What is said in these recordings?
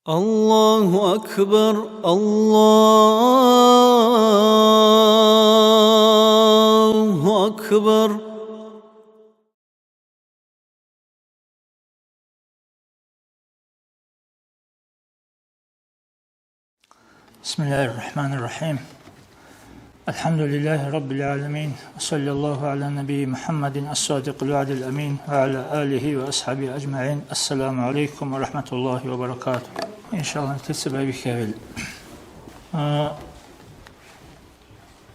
الله أكبر الله أكبر. بسم الله الرحمن الرحيم. الحمد لله رب العالمين، وصلى الله على نبي محمد الصادق الوعد الأمين وعلى آله وأصحابه أجمعين. السلام عليكم ورحمة الله وبركاته. إن شاء الله نتسبب بكامل.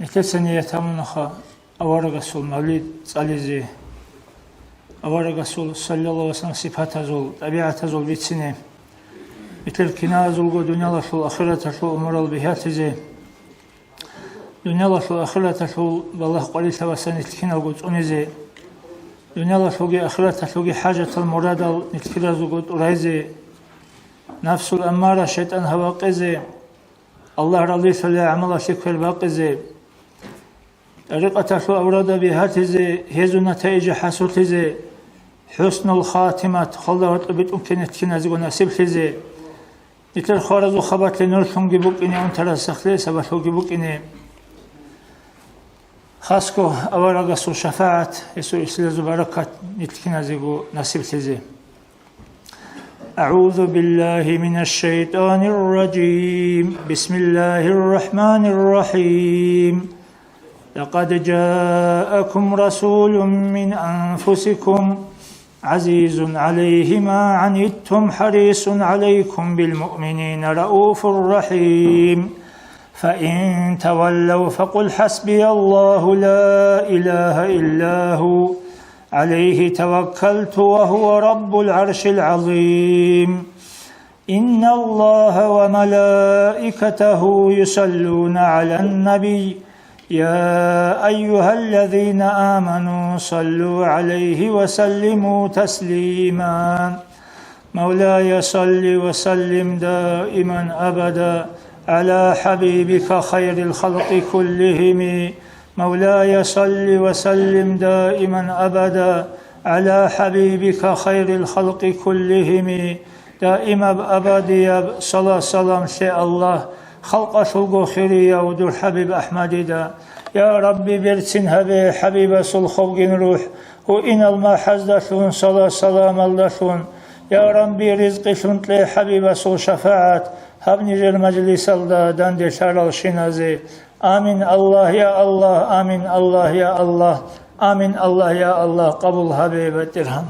نتسني يتمنخ أور رسول مولد عليه أور رسول صلى الله عليه وسلم صفات زول طبيعة زول بيتسنه مثل كنا زول دنيا الله شو آخرة شو أمور البهات زي دنيا الله شو آخرة شو بالله قليل توسن نتكنا وقول أنزي دنيا الله شو آخرة شو حاجة المراد نتكنا وقول أريزي نفس الأمارة شيطان هواقزي الله رضي صلى عمل شكل باقزي طريقة شو أوراد بهات زي هزو نتائج حسوت زي حسن الخاتمة خلوت بيت ممكن نتكنا زي ونسيب زي مثل خارج وخبرت لنرشون جبوك إني أنت رسخلي سبحو جبوك إني خاصكو أورا قصو شفاعة يسوع إسلاز بركة نتكنا زيقو نسيب زي. أعوذ بالله من الشيطان الرجيم. بسم الله الرحمن الرحيم. لقد جاءكم رسول من أنفسكم عزيز عليه ما عنتم حريص عليكم بالمؤمنين رؤوف رحيم. فإن تولوا فقل حسبي الله لا إله إلا هو عليه توكلت وهو رب العرش العظيم. إن الله وملائكته يصلون على النبي يا أيها الذين آمنوا صلوا عليه وسلموا تسليما. مولاي صل وسلم دائما أبدا على حبيبك خير الخلق كلهم. مولاي صل وسلم دائما أبدا على حبيبك خير الخلق كلهم. دائما أبدا صلاة سلام شاء الله خلق شلقو خيرية ودور حبيب أحمد دا يا ربي برسن هبي حبيب سلخوق روح وإن الما حزدشون صلاة سلام اللشون يا ربي رزق شنطلي حبيب سل شفاعت هبني جل مجلس الله داند شارل شنازي. آمين الله يا الله آمين الله يا الله آمين الله يا الله قبول حبيب الدرهم.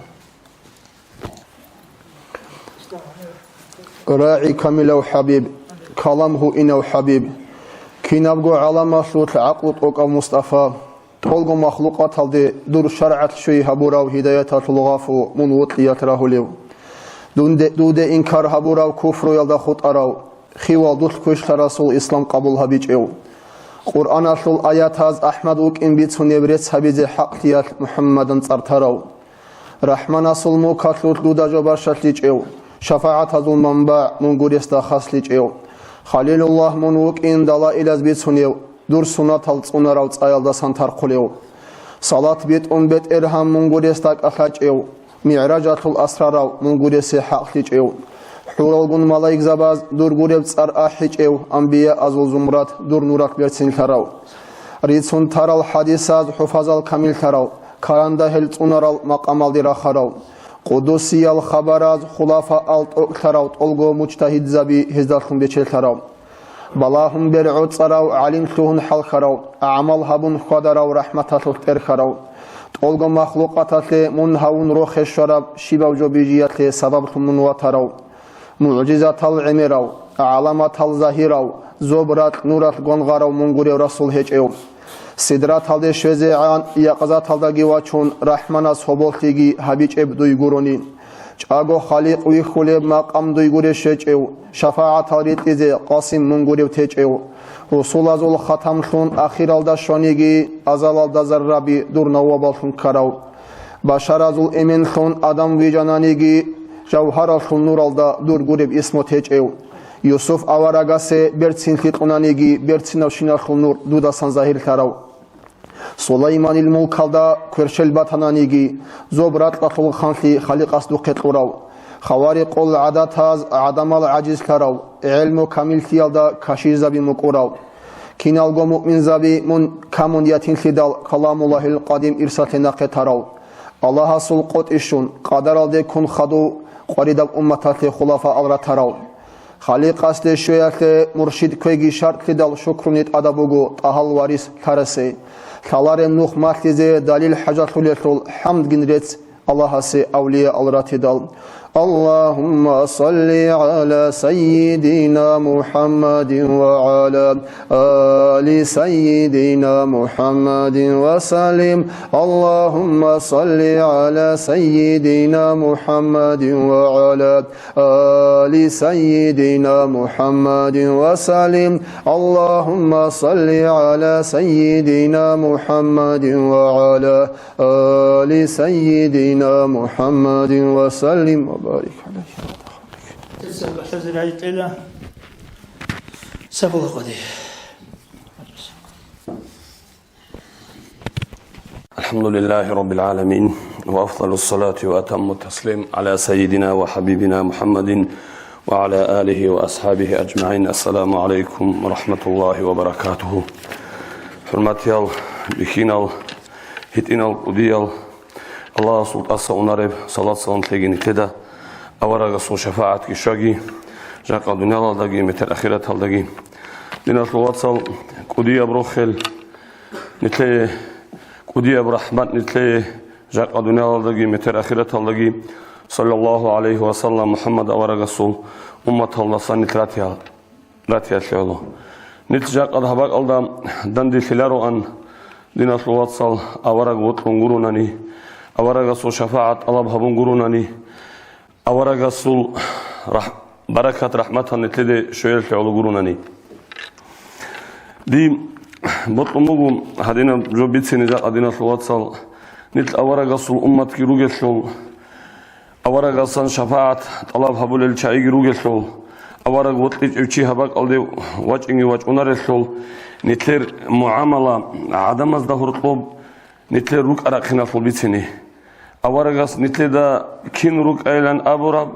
راعي كامل حبيب كلامه إنه حبيب كنابغو على مشروط عقل أو مصطفى تولغو مخلوقات هذه دور شرعت شيء هبوراو هداية الغافو من وطليات راهوليو دود إنكار هبوراو كفر يلدا خط أراو خيوال دوش كوش رسول إسلام قبول هبيج إيو قرآن أشل آيات هز أحمد وك إن بيتسو نبريت هبيز حق تيات محمد سرطراو رحمن أصل موكاتلوت دودا جبار شتليج إيو شفاعة هزو المنبع من قريستا خاصليج إيو خليل الله منوك إن دلائل از بيت سنيو دور سنة تلتصون راوت آيال دا سنتر قليو صلاة بيت بيت إرهام من قريستاك أخلاج إيو معراجات الأسرار من قريسي حقليج إيو حول الغن ملايك زباز دور قريب تسار أحيج إيو أنبياء أزول زمرات دور نورات بيرسين تراو ريتسون ترى الحديثات حفاظ الكامل تراو كاراندا هلتون رال مقام ديرا خراو قدوسي الخبرات خلافة التراو تلقو مجتهد زبي هزدالكم بيشل تراو بلاهم برعود صراو علم سهن حل خراو أعمال هبون خدراو رحمة تلتر خراو تلقو مخلوقات منهون روخ الشراب شباب جو بيجيات سبب من وطراو معجزة العمراو علامة الظاهراو زبرات نورات غنغراو منغوري رسول هجئو سدرات هالده شوزيعان يقظات هالده جواتشون رحمن از حبولتيجي هبيج ابدوي غورونين چاغو خالق وي خولب مقام دوي غوري شچو شفاعت هاريتيزي قاسم منغوري تچو رسول ازول ختم شون اخير الدا شونيگي ازال الدا زربي دور نوابالشون كراو بشار ازول امين شون ادم ويجانانيگي جوهر شون نور الدا دور غوري اسمو تچو يوسف аварагасе берцин хитқунанеги берцинав шинахул нур дудасан захир тараw Сулайман il-Mulkalda Kwershel Batananigi Zobrat Latul Khanli Khaliqas du Qeturaw خوارق العادات از عدم العجز کراو علم و کامل تیال دا کشیر زبی مقراو کینالگو مؤمن زبی من کمون یتین خدال کلام الله القدیم ارسات نقه تراو الله سل قطعشون قدر الده کن خدو قریدب امتات خلافه الرا تراو خالق است شویت مرشد کویگی شرط خدال شکرونیت ادبوگو تحال واریس ترسه ثالار نوح مرتزه دلیل حجت الرسول حمد گنرت الله سي أولياء الراتدال اللهم صل على سيدنا محمد وعلى آل سيدنا محمد وسلم اللهم صل على سيدنا محمد وعلى آل سيدنا محمد وسلم اللهم صل على سيدنا محمد وعلى آل سيدنا محمد وسلم وبارك عليه حزر عيد إلى سبل قدي الحمد لله رب العالمين وأفضل الصلاة وأتم التسليم على سيدنا وحبيبنا محمد وعلى آله وأصحابه أجمعين السلام عليكم ورحمة الله وبركاته حرمتيال بخينال هتينال قديال الله سبحانه ونرب صلاة سلام تلقيني تدا أورا قصو شفاعة كشاقي جاقا دنيا لدقي متر أخيرة لدقي دينا الواتسال قدية بروخل نتلي قدية برحمة نتلي جاقا دنيا لدقي متر أخيرة لدقي صلى الله عليه وسلم محمد أورا قصو أمة الله صاني راتيا شعله نت جاقا دهباق ألدا داندي خلارو أن دينا الواتسال أورا قوتلون قروناني أورا قصو شفاعة الله بهبون قروناني أورا قصو بركة رحمتها نتلي شوية شعله قروناني دي بطلموغو هدينا جو بيتسيني جاء دينا الواتسال نتل أورا قصو أمة كي روغي شعل أورا قصان شفاعة الله بهبول الشعيق روغي شعل أورا قوتلي اوشي هباك ألدي واجعيني واجعونار شعل نتلير معاملة عدم از دهور طلب نتلير روك أراقنا في بيتسيني أورا قص نتلي دا كين روك أيلان أبوراب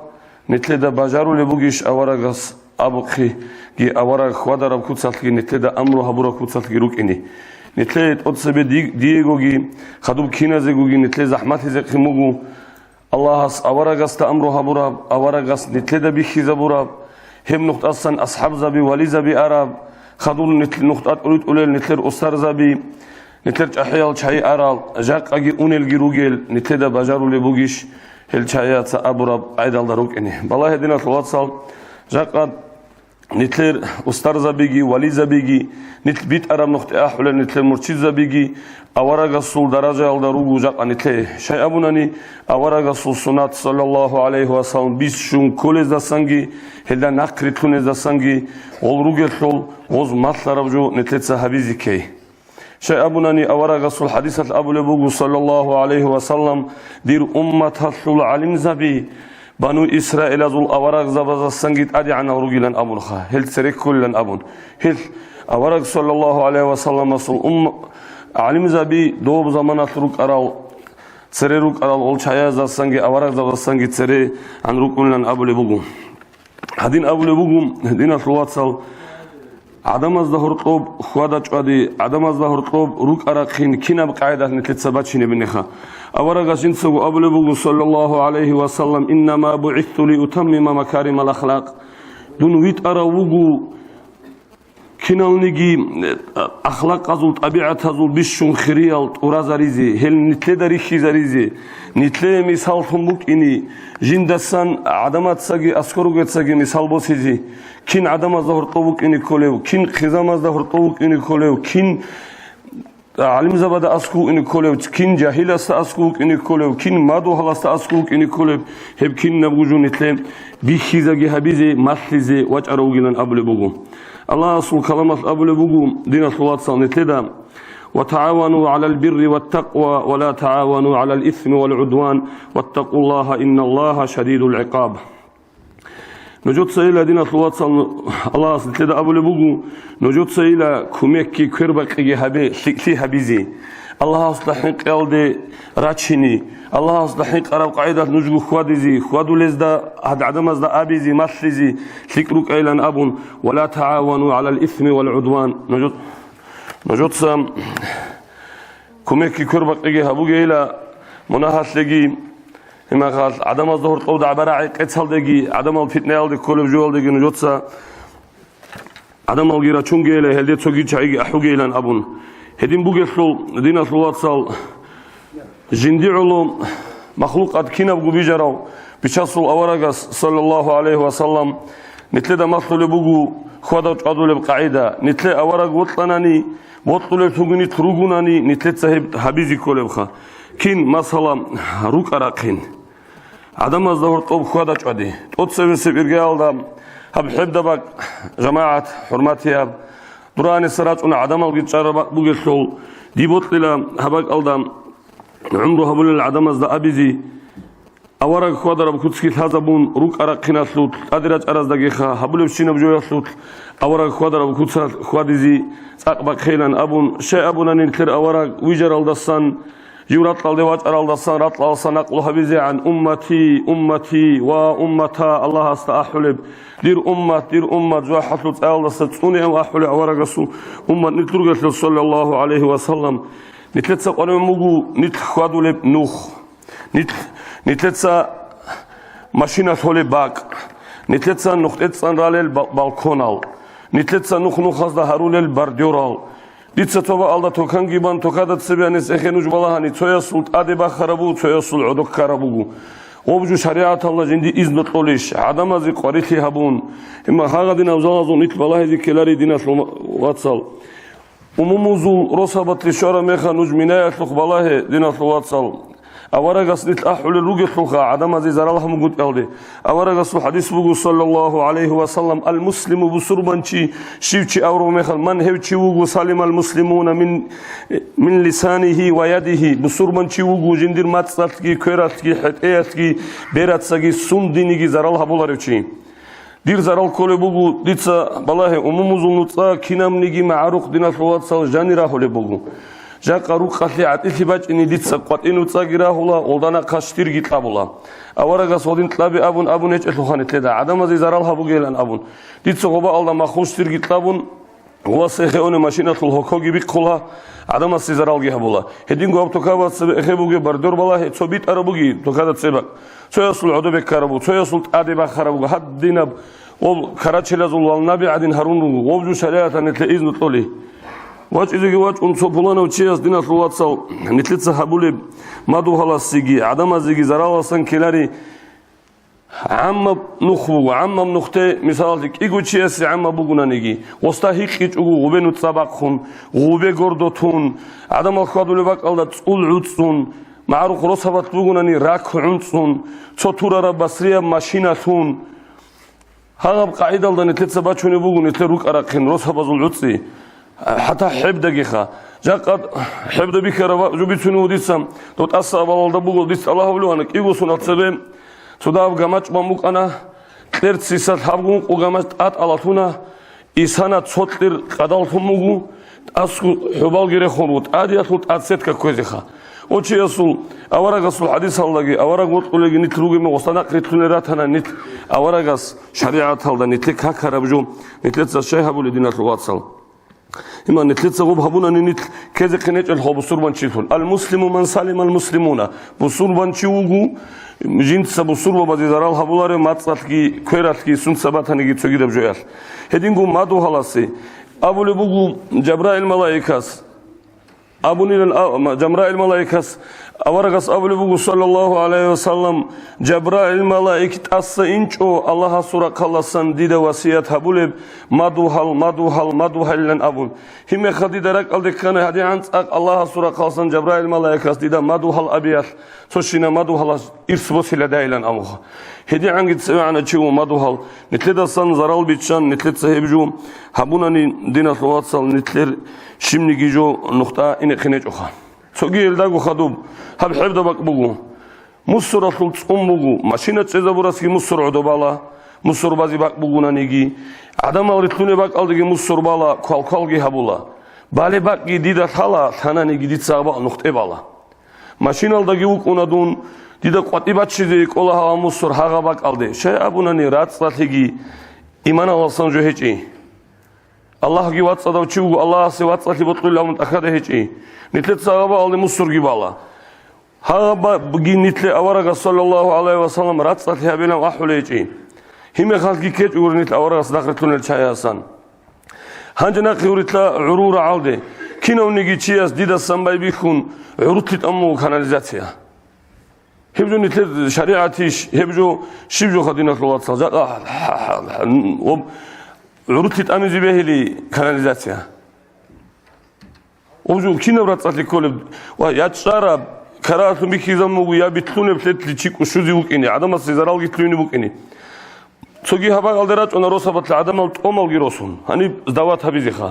نتلي دا باجارو لبوغيش أورا قص أبوخي جي أورا خوادر أب كوتسالكي نتلي دا أمرو هبورا كوتسالكي روك إني نتلي تقصبي ديغو جي خدوب كينا زيغو جي نتلي زحماتي زيقي موغو الله هس أورا قص تا أمرو هبوراب أورا قص نتلي دا بيخي زبوراب هم نقط أصلا أصحاب زبي ولي زبي أراب خدول نتلي نقطات أوليد أوليل نتلي أسر زبي نتلج أحيال شيء أرال جاك أجي أونيل جروجل نتلدا بجارو لبوجيش هالشيءات أبوراب عيدال دروك إني بالله هدينا الواتسال جاك نتلر أستر زبيجي ولي زبيجي نتل بيت أرام نقطة أحول نتل مرشد زبيجي أورا قصول درجة الدروج جاك نتل شيء أبوناني أورا قصول سنة صلى الله عليه وسلم بيس شون كل زسانجي هلا نقرتون زسانجي والروجل شول وز مثل ربجو نتل صحابي زكي شيء أبوناني أورا قصول حديثة أبو لبوغو صلى الله عليه وسلم دير أمة هالشول علم زبي بنو إسرائيل ذو الأوراق زبز السنجد أدي عن رجلا أبون خا هل ترك كلا أبون هل أوراق صلى الله عليه وسلم صل علم زبي دوب زمان ترك أرال سري رك أرال أول شيء ذا السنجد أوراق زبز السنجد سري عن رجلا أبو لبوغو هدين أبو لبوغو هدين الخلوات صل عدم الظهر طوب خوادج قدي عدم الظهر طوب روك أراقين كنا بقاعدة نتثبتشين بنخا أورا قاشين سو أبو لبوغو صلى الله عليه وسلم إنما بعثت لأتمم مكارم الأخلاق دون ويت أرا وغو كنال نجي أخلاق أزول طبيعة أزول بيشون خريال ورازاريزي هل نتلدري خيزاريزي نتلي مثال فمبوك إني جندسان عدمات ساقي أسكروغت ساقي مثال بوسيزي كين عدم ظهر طوبك إني كوليو كين خزام ظهر طوبك إني كوليو كين علم زبادة أسكو إني كوليو كين جاهل أسكوك إني كوليو كين مادو هلاست أسكوك إني كوليو هب كين نبوجو نتلي بيخيزاقي هبيزي مثلزي واجعروغيلان أبلي بوغو الله أصل كلمة أبو لبوغو دين الصلاة نتلدا وتعاونوا على البر والتقوى ولا تعاونوا على الإثم والعدوان واتقوا الله إن الله شديد العقاب نجوت إلى دين الله الله سلطة أبو لبوجو نجوت إلى كميكي كربك يهبي شكلي هبيزي الله أصلحين قلدي راتشيني الله أصلحين قرب قاعدة نجو خوادزي خوادو لزدا هاد عدم أزدا أبيزي مسلزي شكرك إلى أبون ولا تعاونوا على الإثم والعدوان نجوت كميكي كربك يهبوجي إلى مناهات لجي هما قال عدم الظهر قود عبارة قتال دقي عدم الفتنة على كل بجوال دقي نجوتسا عدم الغيرة شونجي له هل يتسوي شيء أحوجي لان أبون هدين بوجسلو دين الصلاة صال جندي علوم مخلوقات كنا بجوبيجراو بشاسل أورجس صلى الله عليه وسلم نتلدا مخلوق بوجو خدوت عدول بقاعدة نتلا أورج وطناني وطل تغني تروجوناني نتلا صاحب حبيزي كلبخا كين مثلا روك أراقين عدم الظهر طوب خوادا جادي توصل سبيرجال دام حب دبك جماعة حرماتها دران السراج أن عدم الجيشار بوجسول دي بطلة حبك ألدام عمره هبول العدم الزد أبيزي أورق خوادا رب كتسكي هذا بون روك أراقين سلوت أدرج أرز دقيقة هبول بشين بجوي سلوت أورق خوادا رب كتس خوادزي أقبك خيلان أبون شيء أبونا ننكر أورق ويجر الدسان يورات الدوات أرالدسان رات الصناق لهبيزي عن أمتي وأمتا الله استأحلب دير أمة جوا حصلت أرالدسان توني أو أحلب ورقصو أمة نترجس صلى الله عليه وسلم نتلتسا قرن مجو نتخادو لب نوخ نتلتسا ماشينة هولي باك نتلتسا نختلتسا رالل بالكونال نتلتسا نخ هذا هرولل بارديورال ديتسا توبا الله توكان جيبان توكادت سبيانس إخنوج بالهاني تويا سلط أدبا خربو تويا سل عدوك خربو وبجو شريعة الله جندي إذن طوليش عدم زي قريتي هبون إما هذا دين أوزازو نيت بالله زي كلاري دين واتسال وموزول رصبت لشارة ميخا نوج منايا تلق بالله دين واتسال أورغس نيت أحول الروج تلقى عدم زي زرالها مقود ألدي أورغس حديث بقول صلى الله عليه وسلم المسلم بسربانشي شيوشي أورو ميخل من هيوشي وقو سالم المسلمون من لسانه ويده بسربانشي وقو جندير ماتساتكي كيراتكي حتياتكي بيراتساكي سندينيكي زرالها بولاريوشي دير زرال كولي بقو ديتسا بالله أموموزو نوتسا كينامنيكي معروق دينا سلواتسال جانيرا هولي بقو جاك روك خلي عتيتي باج إني ديت سقط إنه تساقيره ولا ولدنا كاشتير جيت أبولا أورا صودين تلابي أبون هيك أتلوخان تلدا عدم زي زرالها بقيلان أبون ديت سقوبا الله ما خوشتير جيت أبون هو سيخون ماشينة الهوكوجي بيكلها عدم زي زرال جه أبولا هدين جو أبتكابات سبخبوجي بردور بالله تصبيت أربوجي تكادت سبك سيصل عدو بكربو سيصل عادي بخربو حد دينب وكراتش لازم النبي عدين هارون وبجو شريعة نتلئذن طولي واج إذا جواج أنصبولنا وتشياس دينا الواتسال نتلتسا حبولي مادو هلا سيجي عدم زيجي زرالة سن كلاري عم نخبو عم نخته مثالك إيجو تشياس عم بقولنا نيجي واستهيك إيجو غبنو تسابقهم غبي قردتون عدم الخواد لباك الله تقول عدسون معروف رصبت بقولنا ني راك عنسون تطورة ربصرية ماشيناتون هذا بقاعدة الله نتلتسا باتشوني بقول نتلروك أراكين رصبت العدسي حتى حب دقيقة جاء حب دقيقة جبت سنو ديسام دوت أصاب الله بقول ديس الله بلو أنا كيغو سنات سبب سوداف جماعة بموك أنا ترت سيسات حبون وجماعة أت على تونا إنسانات صوتير قدال ثموجو أسكو حبال غير خروط عادي أسكو أتسيت ككوزيخا وشي يسول أورغاس الحديث الله أورغ وتقول لي نتلوجي من وسطنا كريتلونيرات هنا نت أورغاس شريعة هذا نتلك هكذا بجوم نتلت الشيء هبول دينات الواتسال إما نتلتسا غوب هبونا نيت كذا كنيت الحب بصوربان شيفون المسلم من سالم المسلمون بصوربان شيوغو جنس بصوربا بدي زرال هبولاره ماتساتكي كيراتكي سن سباتانيكي تسوغي دبجويال هدينغو مادو هلاسي أبو لبوغو جبرائيل ملايكاس أبونيل جبرائيل ملايكاس أورغاس أبو لبوغو صلى الله عليه وسلم جبرائيل ملايكت أسا إنشو الله سورة قلسان ديدا وسيات هبولب مادوهل لن أبون هم خدي درك ألدكان هدي عنس الله سورة قلسان جبرائيل ملايكاس ديدا مادوهل أبيات سوشينا مادوهل إرسبوس لدايلن أموها هدي عنك سمعنا تشيو مادوهل نتلد سان زرال بيتشان نتلد سهبجو هبوناني دينا الواتسال نتلر شمني جيجو نقطة إن خنيج أخا سوغي الداغو خدوب هب حب دبك بوغو مصر رسول تصوم بوغو ماشينة تزابوراسكي مصر عدو بالا მუსორბაზი ბაკბუგუნანიგი ადამალრი თუნე ბაკალდიგი მუსორბალა ქალქალგი ჰაბულა ბალე ბაკი დიდა თალა თანანიგი დიცაბა ნუხტებალა მაშინალდაგი უკუნადუნ დიდა ყვატიბაჩიზე ყოლა ჰავა მუსორ ჰაღა ბაკალდე შეაბუნანი რაცლათიგი იმანალასან ჯოჰეჭი ალლაჰგი ვაცადავ ჩიუ ალლაჰსე ვაცლათი ბოტყილა მუნტახადე ჰეჭი ნიტლეთ საბა ალდე მუსორგი ბალა ჰაღა ბგი ნიტლე ავარაგა სალალლაჰუ ალაიჰი ვასალამ რაცლათი ჰაბენა აჰულეჭი ჰიმე ხალგი კეჭ ურნით ავარაგას დახრეთუნელ ჩაიასან ჰანჯნა ყიურიტლა ურურა ალდე კინოვნიგი ჩიას დიდა სამბაი ბიხუნ ურუთით ამო კანალიზაცია ჰებჯო ნიტლე შარიათიშ ჰებჯო შიბჯო ხადინა ხლოაცა ზაყა ურუთით ამიზი ბეჰილი კანალიზაცია ობჯო კინავრაცალი კოლებ ვა იაჭარა ქარათუ მიხიზამუ იაბითუნებ თეთლი ჩიკუ შუზი უკინი ადამას ზარალგი თლინი უკინი ცოგი ჰაბა ალდერა წონა როსაბათ ადამალ ტომალ გიროსუნ ჰანი ზდავათ აბიზიხა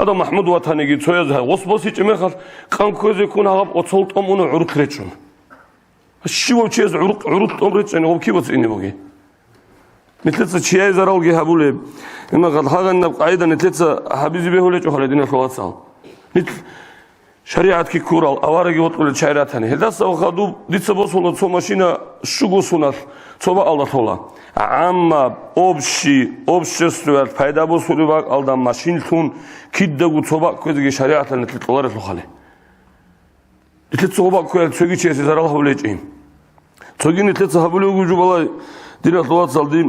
ადა მაჰმუდ ვათანიგი ცოიაზ ოსბოსი ჭმეხალ ყანქოზე ქუნა ჰაბ ოცოლ ტომუნუ ურქრეჭუნ შივო ჩიეს ურუთ ტომრეჭენ ობქიბოც ინებოგი ნეთლეცა ჩიე ზარალგი ჰაბულე იმაღალ ჰაგანნა ყაიდა ნეთლეცა ჰაბიზი ბეჰოლე ჭოხალე დინა ხლოცალ ნით შარიათკი ქურალ ავარაგი ოტყულე ჩაირათანი ჰედასა ხადუ დიცებოსულა ცო მაშინა შუგოსუნას ცობა ალდათოლა ამა ობშესრვარ ფაიდაბოსული ვაკალდა მაშინთუნ კიდდაგუ ცობა ქეძგი შარიათანი ტყოლარე ხალე ითეთ ცობა ქე ცოგი ჩესე ზარალჰავლეჭი ცოგი ნითეთ ჰაბულე უჯუბალა დინა ხლოცალდი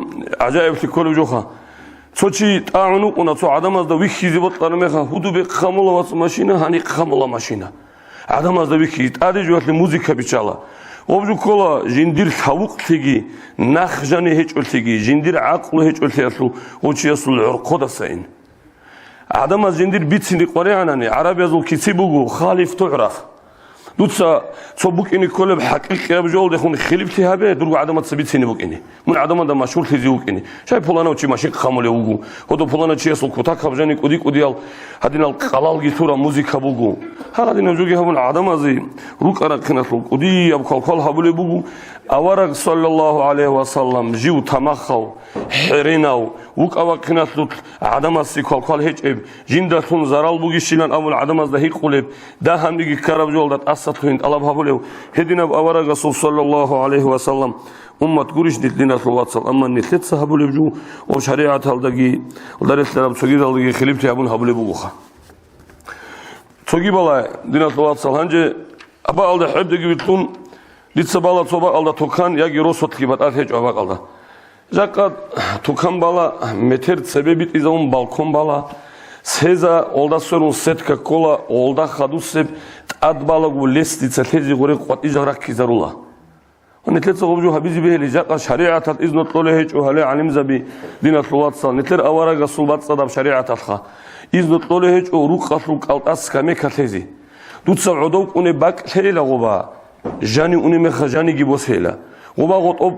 აჯაიბში ქოლე ჯოხა ცოჩი ტაუნუ ყუნა ცო ადამას და ვიხიზი ბოტყან მეხა ჰუდუბე ხამოლავაც მაშინა ჰანი ხამოლა მაშინა ადამას და ვიხი ტადი ჯოხლი მუსიკა ბიჭალა ობჯუ ქოლა ჟინდირ თავუყთიგი ნახჟანი ჰეჭოლთიგი ჟინდირ აყლუ ჰეჭოლთი ასუ ოჩიასულ ყოდასაინ ადამას ჟინდირ ბიცინი ყორიანანი არაბიაზულ კიციბუგუ ხალიფ თურახ დუცა ცობუკინი ქოლებ ჰაკიკი აბჯოლდე ხუნ ხილიფთი ჰაბე დურგ ადამას ბიცინი ბუკინი მუნ ადამა და მაშულთი ზიუკინი შაი ფულანა უჩი მაშინ ხამოლე უგუ ხოდო ფულანა ჩიასულ ქოთა ხაბჟანი კუდი კუდიალ ჰადინალ ყალალგი თურა მუსიკა ბუგუ ჰადინა ჯუგი ჰაბულ ადამაზი რუკარა ქნასულ კუდი აბ ხალხალ ჰაბულე ბუგუ ავარაგ სალალლაჰუ ალაიჰი ვასალამ ჟიუ თამახალ ჰერინაუ უკავა ქნასულ ადამასი ხალხალ ჰეჭებ ჟინდათუნ ზარალ ბუგი შილან ამულ ადამას და ჰიყულებ და ჰამიგი ქარაბჯოლდათ ასათვინ ტალაბ ჰაბულე ჰედინა ავარაგ რასულ სალალლაჰუ ალაიჰი ვასალამ ummat gurishdik dinasul watsal amma nitlet sahabule bju o shariat aldagi udareslarab sogidalgi khilifti abun habule buguha sogi bala dinasul watsal hanje aba alda habdagi bitun ditsabala soba alda tokan yagi rosotki bat atech aba qalda zaqat tokan bala meter sebebit izon balkon bala seza olda sorun setka kola olda khaduseb adbala gu lestitsa tezi gore qati jarak kizarula نتلت غبجو حبيزي به لجاء شريعة إذن طوله وهلا علم زبي دين الصلوات صل نتلر أورا الصلوات صدب شريعة الخا إذن طوله وروق خلق الأس كمي كتزي دوت سعودو كوني باك هيلا غبا جاني أني مخجاني جيبوس هيلا غبا غطب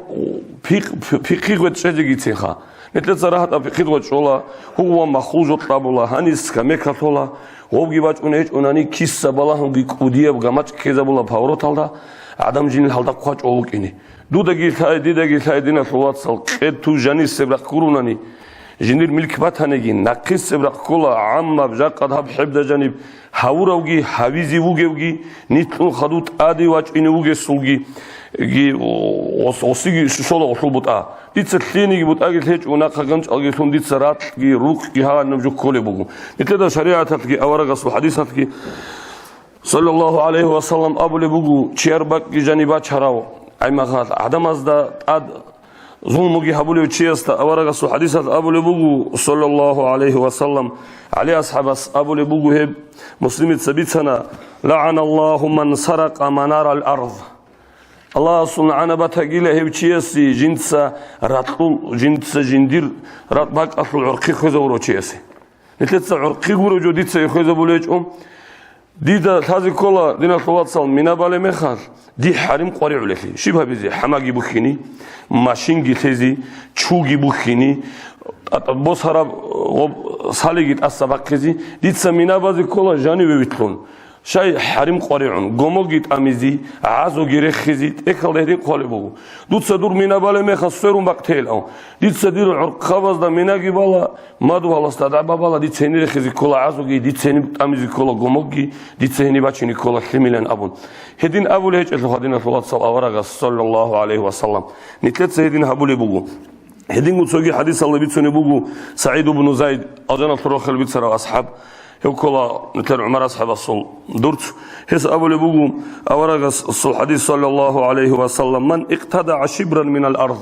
في قوة شجع جيتها نتلت صراحة في قوة شولا هو مخوج طابولا هنيس كمي كتولا غوب جيباج أني كيس سبلا هم بيكوديه بجماعة كذا بولا باورو تالدا адам жин халда қоч олукини дудаги тай дина сулатсал қету жани себрак курунани жинир милк батанеги нақис себрак кола амма жақад хаб хибда жаниб хауравги хавизи вугевги нитун хадут ади вачини вуге сулги ги осиги шола ошлбута дица тлениги бутаги леч унақа гамч алги тун дица рат ги рук ги ха намжу коле бугу нитеда шариататги аварагас хадисатги саллаллаху алейхи вассалам абуле бугу чиарбак ги жаниба чарао аймагат адамазда ад зулмуги хабуле чиаста аварагасу хадисат абуле бугу саллаллаху алейхи вассалам али асхабас абуле бугу хеб муслимит сабитсана ла'ана аллаху ман сарака манар ал-ард Allah subhanahu wa ta'ala hep çiyesi jinsa ratqul jinsa jindir ratbak asıl urqi khuzuru çiyesi nitletsa urqi guru ditsa khuzabulechum dida tazi kola dina sovatsal minabale mexar di harim qori ulesi shibha bizi hamagi bukhini mashin gitezi chugi bukhini bosara saligit asabaqezi ditsa minabazi kola jani vevitlun شاي حريم قريعون قوموغيت أميزي عازو جيرخزيت إكال دهدين قالبو دوت سدور مينا بالا ميخا سفرون باقتيل أو ديت سدير عرق خواز دا ميناقي بالا مادو هالا استدعبا بالا ديت سيني رخزي كولا عازوغي ديت سيني أميزي كولا قوموغي ديت سيني باتشيني كولا خميلين أبون هدين أبو لهج أتلو خدين صلى الله عليه وسلم نتلت سيدين هبو لبوغو هدين قد حديث الله بيتسوني بوغو سعيد بن زايد أجانا تروخل بيتسر أصحاب هوكلا نتر عمر أصحاب الصل دورت هس أبو لبوغو أورغ الصل حديث صلى الله عليه وسلم من اقتدع شبرا من الأرض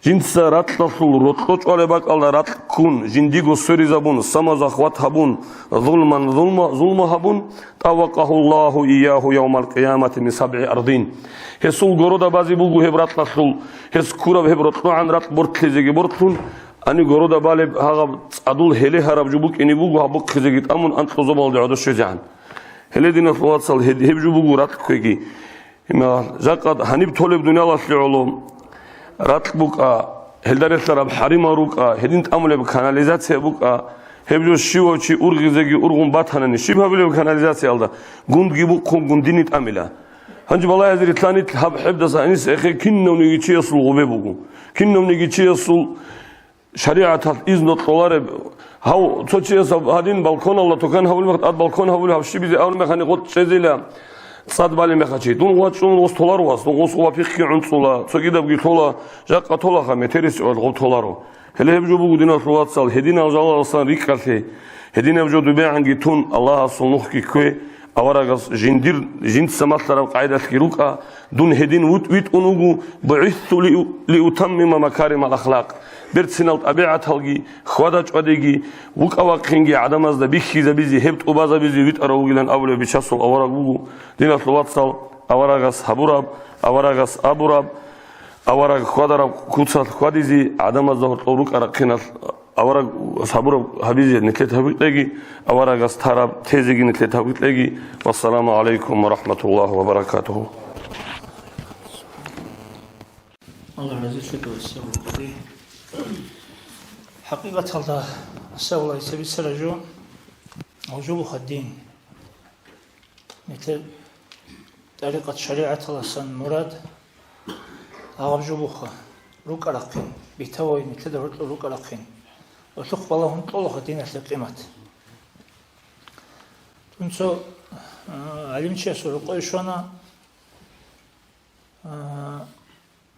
جنس راتلصل رتلوش على باك الله راتكون جنديغو سوريزابون سمازخوات هبون ظلم هبون توقه الله إياه يوم القيامة من 7 أرضين هسول غرودا بازي بوغو هبراتلصل هس كورا هبراتلو عن رات بورتليزيغي بورتون أني غرودا بالب هاغ عدول هلي هرب جبوك إني بوغو هبوك خزيغيت أمون أنت خزوبال دعودو شجعان هلي دينا فواتصل هب جبوغو راتكويغي هما زاقاد هنيب طولب دنيا الله سلعولو راتبوكا هلدارس راب حريما روكا هدين تأمل بكاناليزاتسيا بوكا هبجو شيوچي أورغزيغي أورغون باتهانني شبه بلي بكاناليزاتسيا الدا غوند جيبوك كون غوندينيت أميلا هنج بالله يزري تلانيت هب حبدسا انيس اخي كينو نيجي يسول غوبيبوغو كينو نيجي يسول شريعة إذن طلارب هاو توچيس هادين بالكون الله توكان هاول وقت بالكون هاول هاو شبيزي اول مخاني قد شزيلا صاد بالي مخاچي دون واتشون وس طلار واس دون وس وافيخي عنصولا توكيدا بغي طولا جاقا طولا خا متريس غو طلارو هله هبجو بوغو دينا فواتسال هدينا الله صان ريكالتي هدينا بجو دبيعنغي تون الله صنوخكي كوي أوراغس جند سماتلر قاعدة كيروكا دون هدين ويت أنوغو بعثت لأتمم مكارم الأخلاق برتسنال طبيعة هلغي خوادج أديغي وك أواقينغي عدم أزدا بيخيزا بيزي هبت أبازا بيزي ويت أروغيلن أولي بيشاسل أوراغ بوغو دينا فلواتسال أوراغس حبوراب أوراغس أبوراب أوراغ خوادراب كوتسال خواديزي عدم أزدا هرطوروك أراقينال أوراغ صبور حبيزي نتلت هبيتلغي أوراغ استاراب تيزيغي نتلت هبيتلغي والسلام عليكم ورحمة الله وبركاته الله رزقك والسلام حقيقة الله سوى يسبي سرجو وجوب الدين مثل طريقة شريعة الله سن مراد أغب جوبوخا روك أرقين بيتوي مثل روك أرقين وتقبلهم طولها دين القيمة تنسو علم شيء سرقوا شونا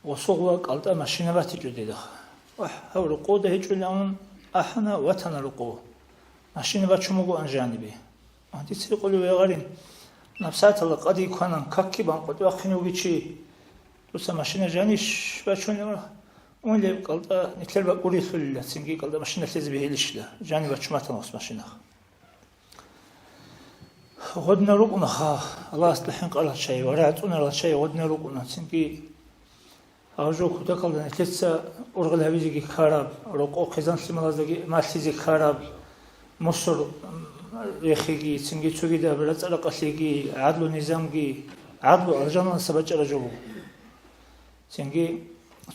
وصغوا قلتا ماشينا باتي جديدة هاو رقو ده هيجو لهم أحنا وطن رقو ماشينا باتشموغو أنجانبي وانتي تسرقوا لي ويغارين نفسات الله قد يكونن كاكي بان قد واقينو بيشي توسا ماشينا جانيش باتشون لهم وين قلتا نتلر بقولي ثلة سنجي قلتا ماشينا تلز به لشلا جاني باتشماتن وص ماشينا غدنا رقنا خا الله استحين قال شيء ورعتنا الله شيء غدنا رقنا سنجي أرجو كده قلنا تلسا أرغل هبيزي كارب رقو خزان سمالازي مالسيزي كارب مصر ريخيجي سنجي تسوغي ده بلاد علاقاسيجي عدل نظامجي عدل أرجانا سبج رجوه سنجي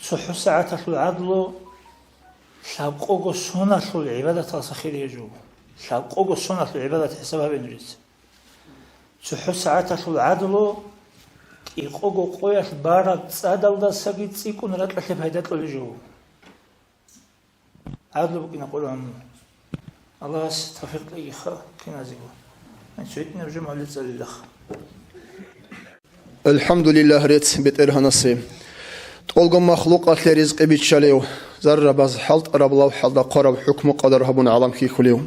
تصحو ساعات العدل سابقوغو سنة العبادة الصخير يجوه سابقوغو سنة العبادة حسابها بنريد تصحو ساعات العدل يقوغو قوياش بارد صادل دا ساقيت سيكون راتلح بهيدات لجوه عدل بكي نقول عنه الله استفق لي خا كنا زيغو نسويتنا بجمع لله الحمد لله ريت بترهنسي تولغو مخلوقات لرزق بيتشاليو ذره باز حلط ربلاو حلدا قرب حكم قدر هبون عالم كي خليو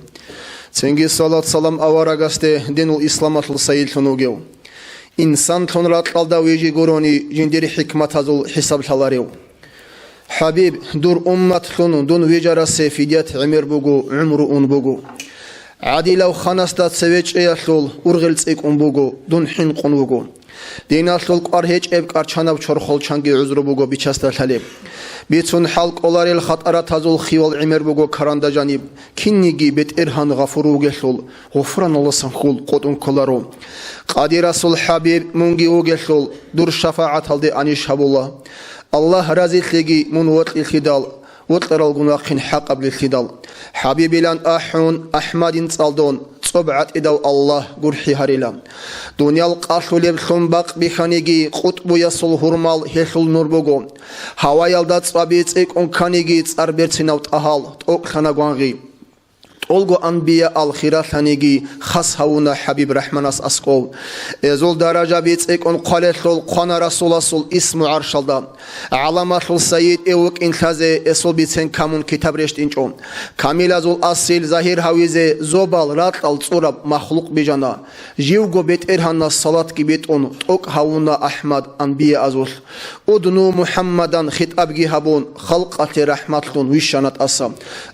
سنجي صلاة سلام أوراغاسته دين الإسلام السيد تنوغيو إنسان تنرات قلدا ويجي قروني جندري حكمة هزول حساب تلاريو حبيب دور أمة تنو دون ويجارة سيفيديات عمر بوغو عمر بوغو عادي لو خانستات سويج ايالول أرغل تسيك بوغو دون حين بوغو دينا تلول قرهيج ابك أرچانب چرخول چانگي عزر بوغو بيچاستا تليب بيتون حلق أولاري الخطأرات هزول خيوال عمر بوغو كراندا جانب كينيجي بيت إرهان غفرو گلول غفران الله سنخول قطن كلارو قادي رسول حبيب مونگي وگلول دور شفاعت هلدي أنيش الله الله رازي لغي من وطل الخدال وطل الغناقين حق قبل الخدال حبيب لان أحون أحمد صالدون صبعت إدو الله قرحي هريلا دنيا القاشل يبخن باق بخانيجي قطب يصل هرمال هيخل نوربوغو هوا يلدات صابيت إك أنكانيجي تأربيرتنا وتأهال تأوك خاناقوانغي أولغو أنبياء الخيرات ثانيجي خاص هونا حبيب رحمناس أسقو إزول درجة بيت إكون قالتلول قانا رسول الله اسم عرشالدا علامات السيد إوك إنخازي إسول بيتين كامون كتاب رشت إنشون كامل أزول أصيل ظاهر هاويزي زوبال راتل تصورب مخلوق بجانا جيوغو بيت إرهانا الصلاة كي بيتون تأوك هونا أحمد أنبياء أزول أدنو محمدا خطاب جهبون خلقة رحمتلون ويشانت أسام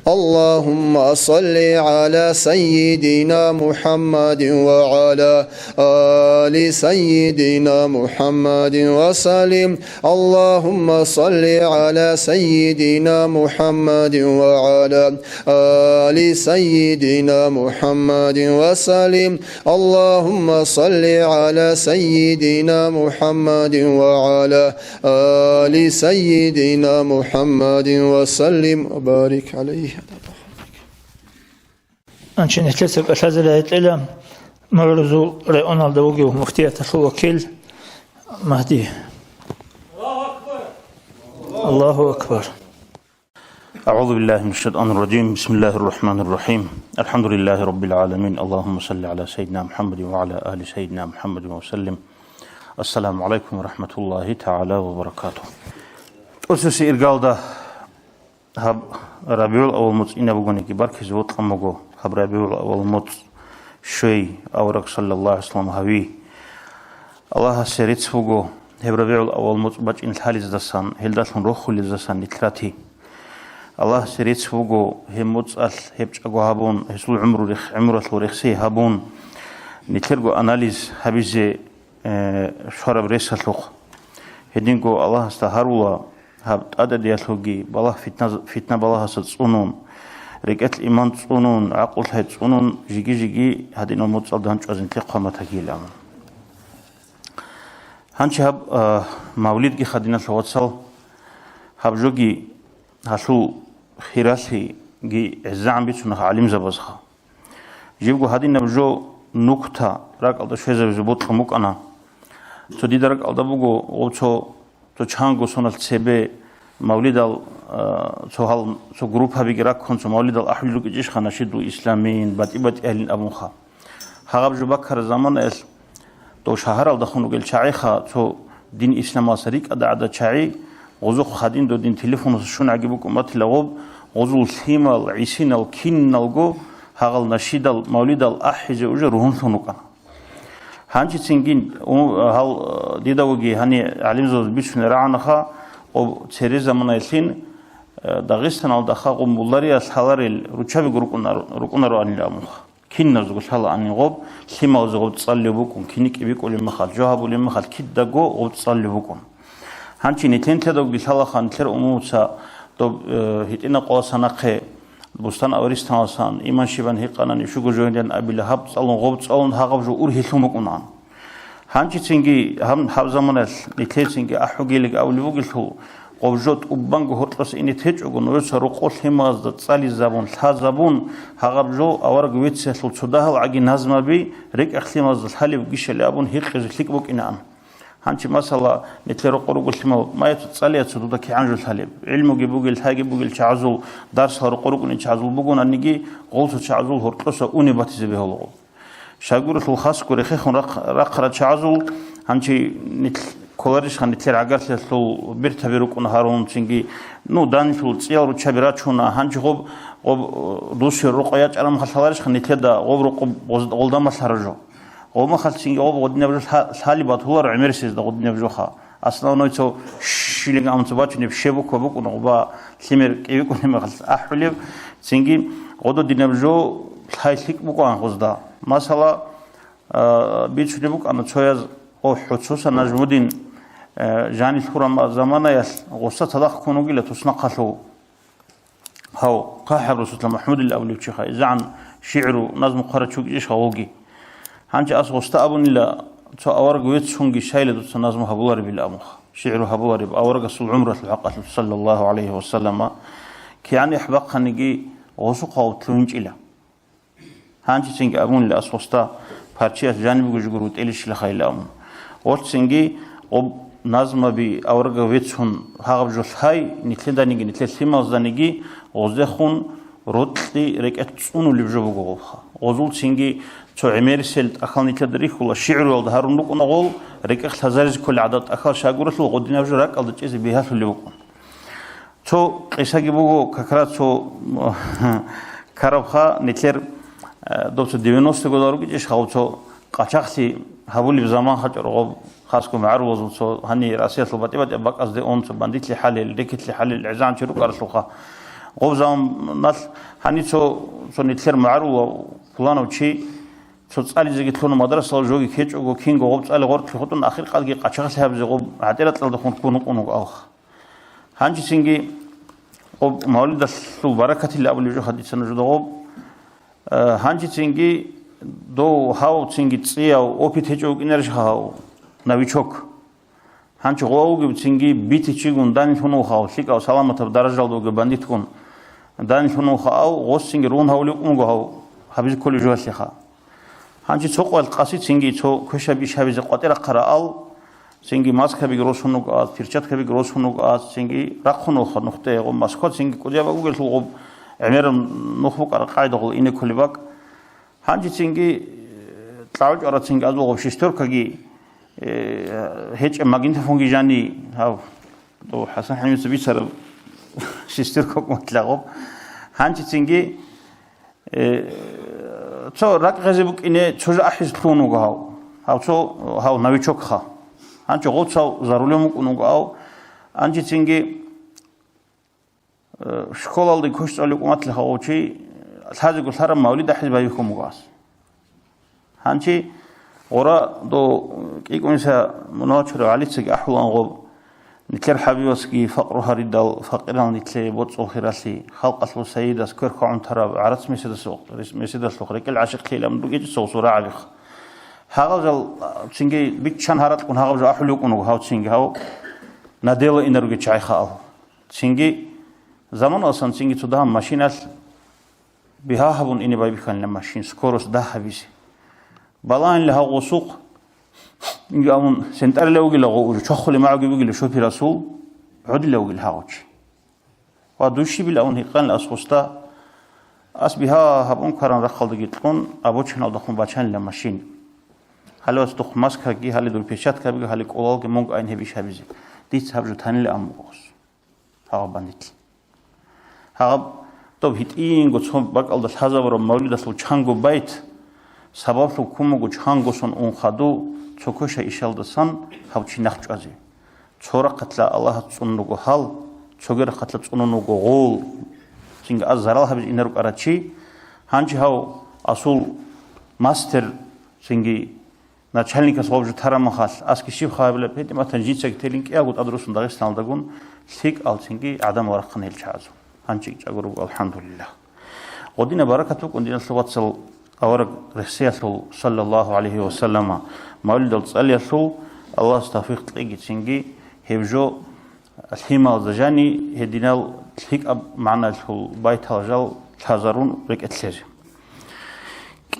اللهم صل على سيدنا محمد وعلى آل سيدنا محمد وسلم اللهم صل على سيدنا محمد وعلى آل سيدنا محمد وسلم اللهم صل على سيدنا محمد وعلى آل سيدنا محمد وسلم وبارك عليه أنشين تلسك أشازل إلى مرزو رأينا وجه مفتي الوكيل مهدي الله أكبر أعوذ بالله من الشيطان الرجيم بسم الله الرحمن الرحيم الحمد لله رب العالمين اللهم صل على سيدنا محمد وعلى آل سيدنا محمد وسلم السلام عليكم ورحمة الله تعالى وبركاته أسوسي إرقال هب ربيع الأول مت إنا بقولني كبار كزوت قمقو هب ربيع الأول مت شيء أورك صلى الله عليه وسلم هوي الله سيرت فوقو هب ربيع الأول مت بج إن الحال زدسان هلداشون روح لزدسان نتلاتي الله سيرت فوقو هم مت هب جاكو هابون هسول عمره الوريخسي هابون نتلقو أناليز هبيزي شرب ريسالوق هدينكو الله استهاروا هب عدد يالوجي بالله فتنة بالله ستصونون رجعت الإيمان تصونون عقل هاد تصونون جيجي هادين المتصل ده هنش أزين تلقى ما تجيل أمم هنش هب مولد جي خدينا الواتسال هب جوجي هشو خيراسي جي عزام بيتشونه علم زبزها جيبو هادين نبجو نقطة راك على شيء زبوط خموك أنا تودي درك على بوجو وشو تشانغو سونال سبب مولد سوهال سو جروب هبي جراك كون سو مولد الأحلو كجيش خناشيدو إسلامين بات أهل أبوخا هغاب جو بكر زمان إس تو شهر الدخون وقل شاعيخا تو دين إسلام أسريك أدا شاعي غزوق خادين دو دين تليفون شون عجبك أمات لغوب غزو الثيمة العيسين الكين نلقو هغال نشيد المولد الأحج وجروهن ثنوكا هانشي تسنجين هال ديداوجي هني علم زوج بيش نرعناها أو تري زمان يسين داغستان أو دخا قمولاري أسحالار الرجال ركونا رواني لاموخ كين نزوج حلا عني غوب سيما زوج تصلي بكون كينك يبيك ولا مخال جواب ولا مخال كيد دعو أو تصلي بكون هانشي نتين تدوج بحلا خان تر أموسا تو هتينا قوسنا خي بستان أوريستان سان إيمان شيبان هيقانا نشوفو جويندن أبي لهاب تصالون غوب تصالون هاقب جو أور هيلومك ونان هانشي تسنجي هم حاب زمانس نتلين تسنجي أحوجيلك أو لوجلتو قوجوت أبانغو هرتلس إني تهجو نورسا رقول هماز تصالي زبون الحزبون هاقب جو أورق ويتسهل تصدها العجين نازما بي ريك أخليماز الحالي بقيش اللي أبون هيقز ليك بوك إنان هانشي مثلا نتلرو قرقول ثما ما يتصلي تصدق كي عنجل حليب علمه جبوجل هاجي بوجل شعزل درس هر قرقول إن شعزل بوجون أنيجي قلت شعزل هرقصة أوني باتيزه بهالغو شاقول الخاص كوريخي خن رقرة شعزل هانشي نتل كولاريش خن نتلر عقار تلو بيرتبيروك ونهارون تنجي نو دانشول تيارو تشابيرات شونا هانشي غوب دوسي الرقيات على مخالاريش خن نتلر دا غوب رقب غلدام مسحرجو وما خلصين أو غدنا بجو حالي بطولر عمرسيز دا غدنا بجوها أصلا نويتو شيلين عم تباتو نبشبك وبك ونغبا سمير كيبك ونما خلص أحولي سنجي غدو دينا بجو حيثيك بكو عن غزدا مثلا بيتشو نبك أنا تشويز أو حدثوسا نجمودين جاني الخورا زمانا يس غصة تلاق كونوغي لتسنقلو هاو قاحب رسول الله محمود الأولي بشيخا إذا عن شعرو نظم قرأتشوك إيش هاوغي هانش أصغستا أبون إلا تو أورق ويتشونجي شايلة دوت نازم هبولاري بالأمخ شعره هبولاري بأورق الصل عمرة الحقة صلى الله عليه وسلم كيعني أحبق نجي غسوق أو تلونج إلى هانجي تنجي أبون لأسوستا بارتشيات جانب جوجرو تليش لخيلام وتسنجي أب نظم بي أورجا فيتشون هاغب جوث هاي نتلدا نيجي نتلد ثماز دانيجي غزخون رتلي ركعت سونو لبجو بقولها غزول تسنجي تو عمير سلت أخل نتلد ريخولا شعر والد هارون لقنا غول ركعت هزارز كل عدد أخل شاقورت لو غدنا بجراك ألد جيز بيها اللي بقول تو قيساقي بقول ككرات تو كربخا نتلر دوتو 90 годару гидеш хавцо قاچاخسي هابولي بزمان خاطر غوب خاصكم معروض تو هني راسيات البطيبات بقص دي اون بانديت لي حلل ديكت لي حلل عزان شرو قرسوخا غوب زام ناس هني تو نتلر معروض فلانو شي تو صالي زي تلون مدرسه جوغي كيچو كينغ غوب صالي غورت خطون اخر قالغي قاچاخسي هاب زي غوب عدلت لدخون كونو اوخ هانجي سينغي غوب مولد السو بركه الله ابو جو حديث نجو غوب هانجي تينجي دو هاو تينجي تسياو اوبي تيجو انرج هاو نويچوك هانچ غوغي تينجي بيتي چيگون دان شنو هاو سيكاو سلامت درجال دو بانديتكون دان شنو هاو غوسينجي رون هاو لقمغو هاو حبيز كل جواسيخا هانچ چوقوال قاسي تينجي چو كشابي شابيز قطيرا قراال تينجي ماسكابي گروسونو گاز تيرچاتكابي گروسونو گاز تينجي راخونو خنوخته غو ماسكوت تينجي كوجابا گوگل غو عمرم نخبق على قاعدة قل إني كل باك هانجي تينجي تلاوج أرى تينجي أزوغ بشيستور كجي هيج أماجين تفونجي جاني هاو دو حسن حميد سبي سر شيستور كوك متلاقب هانجي تينجي تو راك غزبك إني تشجع أحس تلونو هاو تو هاو نبي شوك خا هانجي غوت سو زاروليمو كونو هانجي تينجي شكول دي كوش على قومات الهوشي الحاجة قلت هرم مولد أحد بايكم مقاس هانشي ورا دو كيكم يسا مناطر علي تسق أحوال غوب نتلر حبيبسكي فقرها ردال فقرها نتلي بوتس وخيراسي خلق أصل السيدة سكر كعون تراب عرس مسيد السوق مسيد السوق ريك العاشق خيل أمدو جيج سو صورة عبيخ هاغل تسنجي بيتشان هارات كون هاغل أحوال يكونوا هاو تسنجي هاو ناديل إنرجي شاي خاو تسنجي زمان أصلاً تيجي تدها ماشينات بها هبون إني باي بيخان لماشين سكوروس ده حبيسي بالان لها غسوق يقومون سنتر لوجي لغو شخل معه بيجي لشوفي رسول عد لوجي الهاوش ودوشي بالأون هيقان الأسوستا أس بها هبون كارن رخال دقيقون أبوش نادخون باشان لماشين هلا استخ ماسك هجي هلا دول بيشات كبير هلا كولال كمونج أين هبيش هبيزي ديت هبجو تاني لأموس هاو بانديت هاغب طب هيتين غوتسون باك الله حزابر مولد اسلو چانگو بايت سبب لو كومو چانگوسون اون خدو چوكوشا ايشالدسان هاوچي نخچازي چورا قتلا الله تصنوغو حال چوگر قتلا تصنوغو غول تينگ از زرال هبز انرو قراچي هانچي هاو اصول ماستر تينگي начальника службы тарамахас аски шиф хабла пети матан жицек телинки агут адрусун дагестан дагун сик алтинги адам варакхан элчазу هانشي جاكرو الحمد لله ودينا بركته ودينا صلوات أورق رسول صلى الله عليه وسلم مولد الصلي الله استفيق تيجي تنجي هبجو الحمال زجاني هدينا الحق أب معنا البيت هالجال تهزرون ركعت سير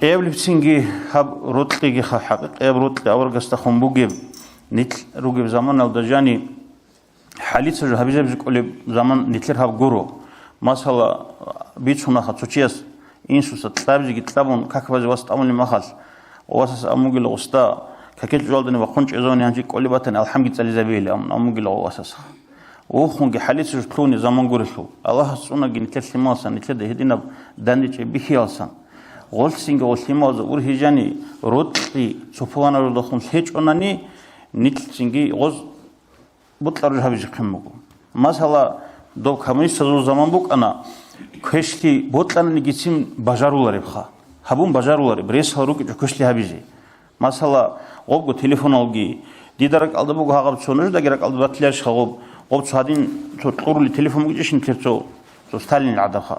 قبل بتنجي هب روتلي حقيقة قبل روتلي أورق استخون بوجب نتل روجب زمان الدجاني حاليت سجى هبيجي بقول زمان نتلر هب جورو مثلا بيتشونا خطوتشيس إنسوس تلابجي كتلابون كاكباز وسط أمل مخاص واسس أموجل غستا كاكيت جالدني وخنش إزوني هنجي كل باتن الحمد لله زبيل أموجل واسس وخنج حاليس جتلوني زمان قريسو الله سونا جن تلسماسا نتلد هدينا دندش بخيالسا غلط سينج وسلماز ورهجاني روتلي سوفوانا رودخون هيج أناني نتل سينجي غز بطلع رجحبيج قمكو مثلا دو كميس سزو زمان بوك أنا كشتي بطلنا نجسم بجارولاري بخا هبون بجارولاري بريس هروك كشتي هبيجي مثلا غوب تليفون ألقي ديدارك ألدا بوك هاقب تسونج داقيرك ألدا بطلعش خاقب غوب تسادين تطور لي تليفون بوكيش نتلتو ستالين العدخا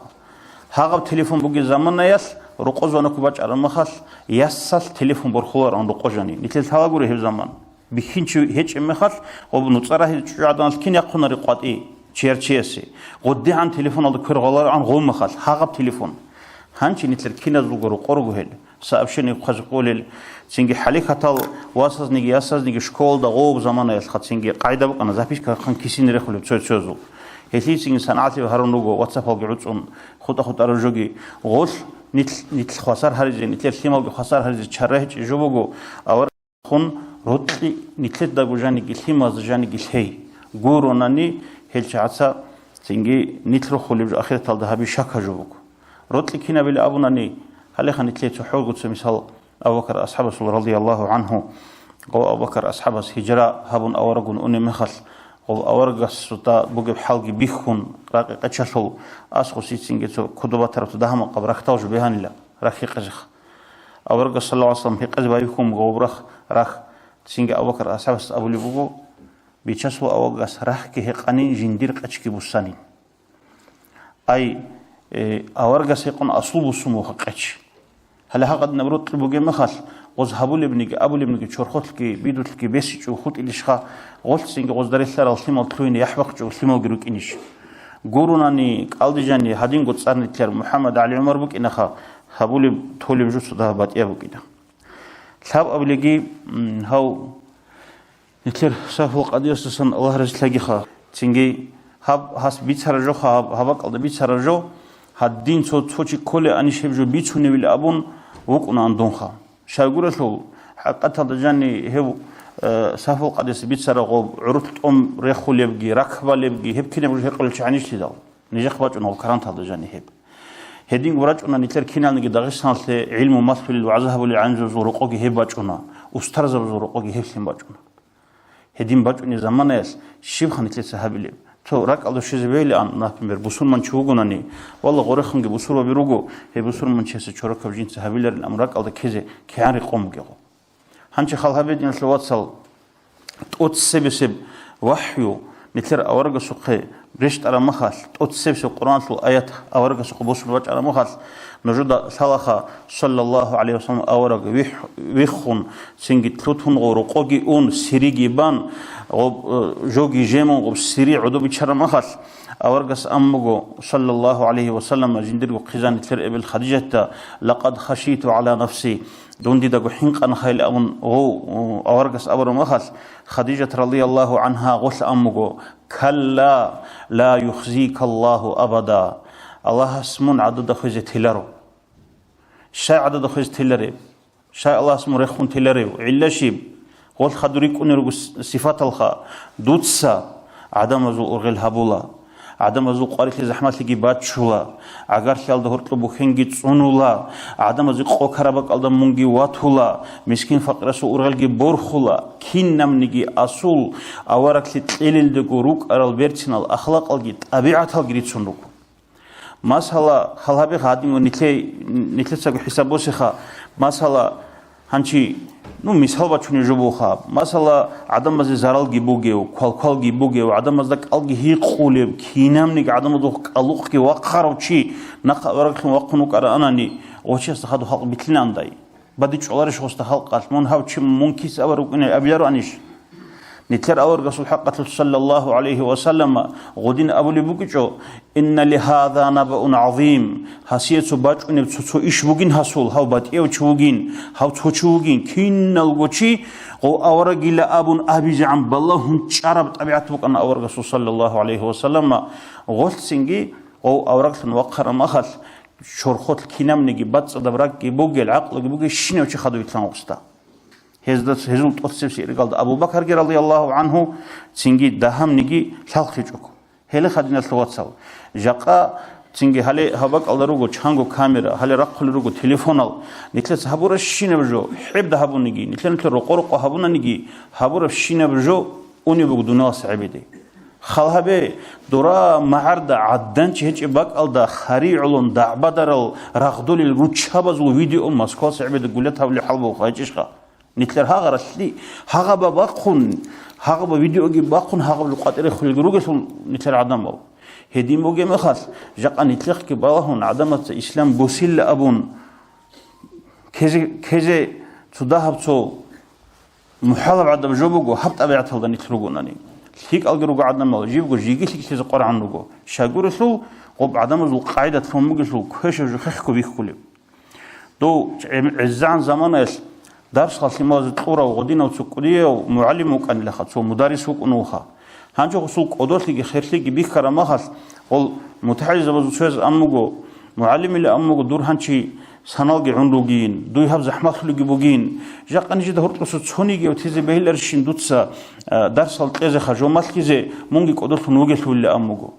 هاقب تليفون بوكي زمان نايس رقوزونا كوباج على مخاص ياسال تليفون برخوار عن رقوجاني نتلت هلا قولي هب زمان بخينشو هيج مخاص غوب نتصرا هيج عدان كين يقون رقات إيه شيرشيسي قدي عن تليفون على كرغلار عن غوم مخاص هاقب تليفون ханчи нитлер киназулгору қоргухел сообщение қазқолел цинги халихатал васазниги ясазниги школда гоб замана ялхат цинги қайда бақана записка хан кисинере хулеп сөзу хели цинги санати харунуго WhatsApp алги уцун хута аржоги гол нитл хасар харизи нитлер хималги хасар харизи чарахич жобого авар хун ротли нитлет дагужани гилхимаз жани гилхей гуронани хелчаца цинги нитлро хулеп ахиртал дахаби шака жобого ротли кинабили абунани هل تليت حوجت مثال أبو بكر أصحاب رسول رضي الله عنه قو أبو بكر أصحاب هجرة هبون أورجون أني مخل قو أورج السطا بوجب حلق بيخون راق قتشلوا أسقو سيتسينجتو كدوبة ترى تدهم قبر اختاج بهان لا راخي قزخ أورج صلى الله عليه وسلم هي قزبا بيخون قو راخ تسينج أبو بكر أصحاب أبو لبوجو بيتشسوا أورج راخ كه قنين جندير قتشكي بوسانين أي أورج سيكون أصلب السمو قتش هل هقد نبرت بوجي مخال وذهبوا لابنك أبو لابنك شرخوتك بيدوتك بيسج وخوت إليشخا قلت سينك غزدار الثار الثيم الطلوين يحبق جو الثيم الجروك إنيش قروناني قالدجاني هادين قد صارني تيار محمد علي عمر بك إنخا هبوا لي تولي بجوز صدابات يابو كده ثاب أبلغي هاو نتير سافو قدير سن الله رزقي خا تينجي هاب هاس بيتسرجو هابق قد بيتسرجو هادين توتشي كل أني شبجو بيتوني بالأبون وكنا عندونها شاغورة حقتها دجاني هو سافو قديس بيتسرقو عروت ريخو لبجي ركبة لبجي هب كنا بجو هيقول شعنيش لداو نجح باج أنه كرانتها دجاني هب هدين وراج أنه نتلر كنا نجي داغستان علم مثل وعزها بلي عنزو زورقوجي هب باج أنه أسترز زورقوجي هب سين باج أنه هدين باج أنه زمان يس شيب خنتلر سهابي تو راك الله شزبيلي أن نحن بسون من شوقونني والله غرخن بسور وبيروجو هي بسور من شيء سشورك وجين سهابيلر الأمراك الله كذا كيان قوم جيو هنش خالها بدين الوقت صل تسبسب وحيو نتر أورج سقي بريشت على مخال تسبسب القرآن في الآيات أورج سق بسور وجه على مخال نجد ثلاثة صلى الله عليه وسلم أورج ويخون سنجت لطفن غرقوجي أون سريجي بان جوجي جيمون وبسري عدو بيشر مخال أورجس أمجو صلى الله عليه وسلم جندر قزان تر إبل خديجة لقد خشيت على نفسي دون دي دقو حنق أن خيل أمن أورجس أبر مخال خديجة رضي الله عنها غل أمجو كلا لا يخزيك الله أبدا الله اسمون عدد خزي تلارو شاي عدد خزي تلاري شاي الله اسمه ريخون تلاري علا شيب قول خدريك أنرغو صفات الخا دوتسا عدم زو أرغل هبولا عدم زو قارك زحمات لكي باتشولا عقار خيال ده هرطلبو خنجي تسونولا عدم زو قوكرابك ألدم مونجي واتولا مسكين فقرسو أرغلجي بورخولا كين نمنجي أصول أورك لتقلل دقو روك أرال بيرتنال أخلاق الجي طبيعة الجريد سنروكو مسألة خلابي خادم ونتلي ساقو حسابوسيخا مسألة هنشي نو مثال بچوني جوبوخا مثلا عدم مز زرال گيبوگيو كوال گيبوگيو عدم مز دك الگي هيقولب كينامني عدم دو قلوق كي وقرو چي نق ورق وقنو قرا اناني اوچي استخدو حق بتلان داي بدي چولار شوست حق قالمون هاو چي مونكيس اور ابيارو انيش نتر اور رسول حق صلى الله عليه وسلم غدين ابو لبوكيچو ان لهذا نبأ عظيم حسيت باچوني چو ايش بوگين حصول هاو باتيو چوگين هاو چوچوگين كينل گوچي او اور گيلا ابون ابي عن بالله هم چرب طبيعت بقن اور رسول صلى الله عليه وسلم غول سينگي او اورقن وقر مخل شرخوت كينامنگي بات دبرق بوگل عقل بوگي شنو چي خدو يتلان اوستا هزول توصف قال أبو بكر رضي الله عنه تنجي دهم نجي خلق يجوك هلا خدنا الواتساب جاقا تنجي هلا هبك الله روجو شانغو كاميرا هلا رقل روجو تليفونال نتلس هبور الشين برجو حب ده هبون نجي نتلس الرقورق هبون نجي هبور الشين برجو أني بقدونا صعبدي خلها به دورا معرض عدن هيك باك الدا خري علون دعبدر رغدول الروتشابز وفيديو مسكو صعبدي قلت هبلي حلبو خايشخا نتلر هاغ رسلي هاغ باقون هاغ فيديو جي باقون هاغ القاتل خلجروجس نتلر عدم باو هدي موجي مخاص جاق نتلر كي باهون عدمة الإسلام بوسيل أبون كذا تذهب تو محارب عدم جوبو حبت أبيعت هذا نتلرجونني هيك ألجروج عدم باو جيبو جيجي هيك كذا قرآن نوجو شاقورسو قب عدم زول قاعدة فمجلسوا كهش وجخخ بيخلي دو عزان زمان درس خاص ما زطورة وغدينا وسكرية ومعلمك أن لخص ومدرسك أنوها هنجو خصوص قدرت لي خير لي بيخرا ما خص قل متحجز بزوج أمجو معلم اللي أمجو دور هنشي سنالجي عندوجين دوي هب زحمة خلقي بوجين جاك أنا جد هرت قصة ثونيجي وتيزي بهيل أرشين دوتسا درس التيزة خجومات كيزة مونجي قدرت نوجل ولا أمجو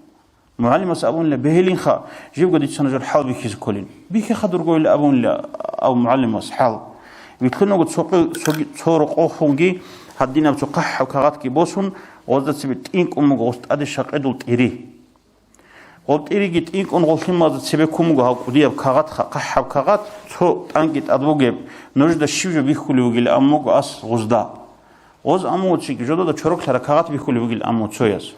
معلم أبون لا بهيلين خا جيب قديش سنجر حال بيكيز كلين بيك خدر قول أبون لا أو معلم حال بيتكلموا قد سوق قوفونجي هدينا بتوقح وكغات كيبوسون وزد سبت إنك غوست أدي شقدول تيري قلت إيري جت إنك غوستين ما زد سبكم غاو قديه بكغات قح وكغات سو أنكت أدوجب نجد الشيء بيخلي وجيل أمو أس غزدا غز أمو تشيك جدا ده شروك ترى كغات بيخلي وجيل أمو تسويس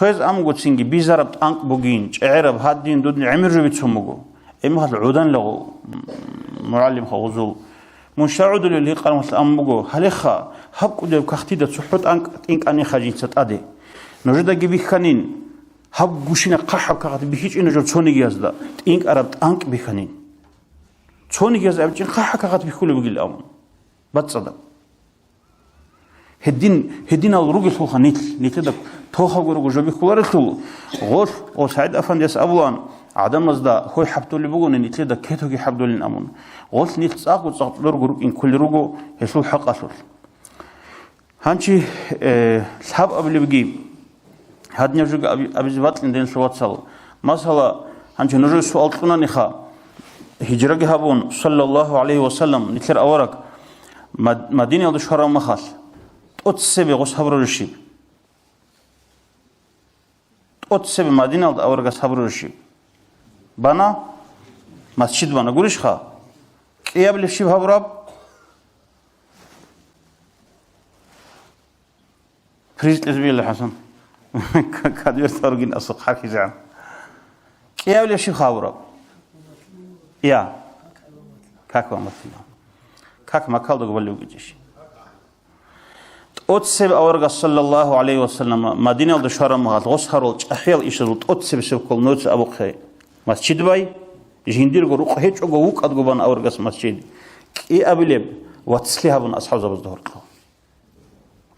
أمو تشينجي بيزارب أنك بوجين عرب هادين دود عمر جو بيتسموجو إما هذا العودان لغو معلم خوزول منشعود اللي قال مثل أمجو هلخا هب كده كختيدة سحوت إنك أني خاجين ستأدي نجدا جبي خنين هب جوشنا قحب كغت بيهيج إنه جو تصوني جازدا إنك أربت أنك بخنين تصوني جاز أبجين قحب كغت بيخول بقول الأمر بتصدق هدين الرجل هو نيتل ده توها جرو جو بيخول رتول غوث وسعيد أفنديس أبوان عدم مزدا هو حبتو اللي بقول إن نتلي ده كيتو كي حبتو للأمون غلط نتساق وتساق لرجو إن كل رجو يسول حق أصل هنشي الحب قبل بيجي هاد نرجع أبي زبط لندن سوات صل مثلا هنشي نرجع سؤال كنا نخا هجرة هابون صلى الله عليه وسلم نتلر أورك مدينة الشهر مخاص أتسبي غص حبر الشيب أتسبي مدينة أورك حبر الشيب بنا مسجد بنا قولش خا كيا بلشيب هبراب فريز تزبيل الحسن كادير ثارجين أسق حكي زعم كيا بلشيب هبراب يا كاكوا مثلا كاك ما كالدو قبل يوجيش أتسب أورغ صلى الله عليه وسلم مدينة الشهر مغاد غصهر أحيال إيشدود أتسب سبكول نوت أبو خي مسجد باي جندير غروق هيج غوق ادغبان اورغس مسجد كي ابلب واتسلي هبن اصحاب زبز دهر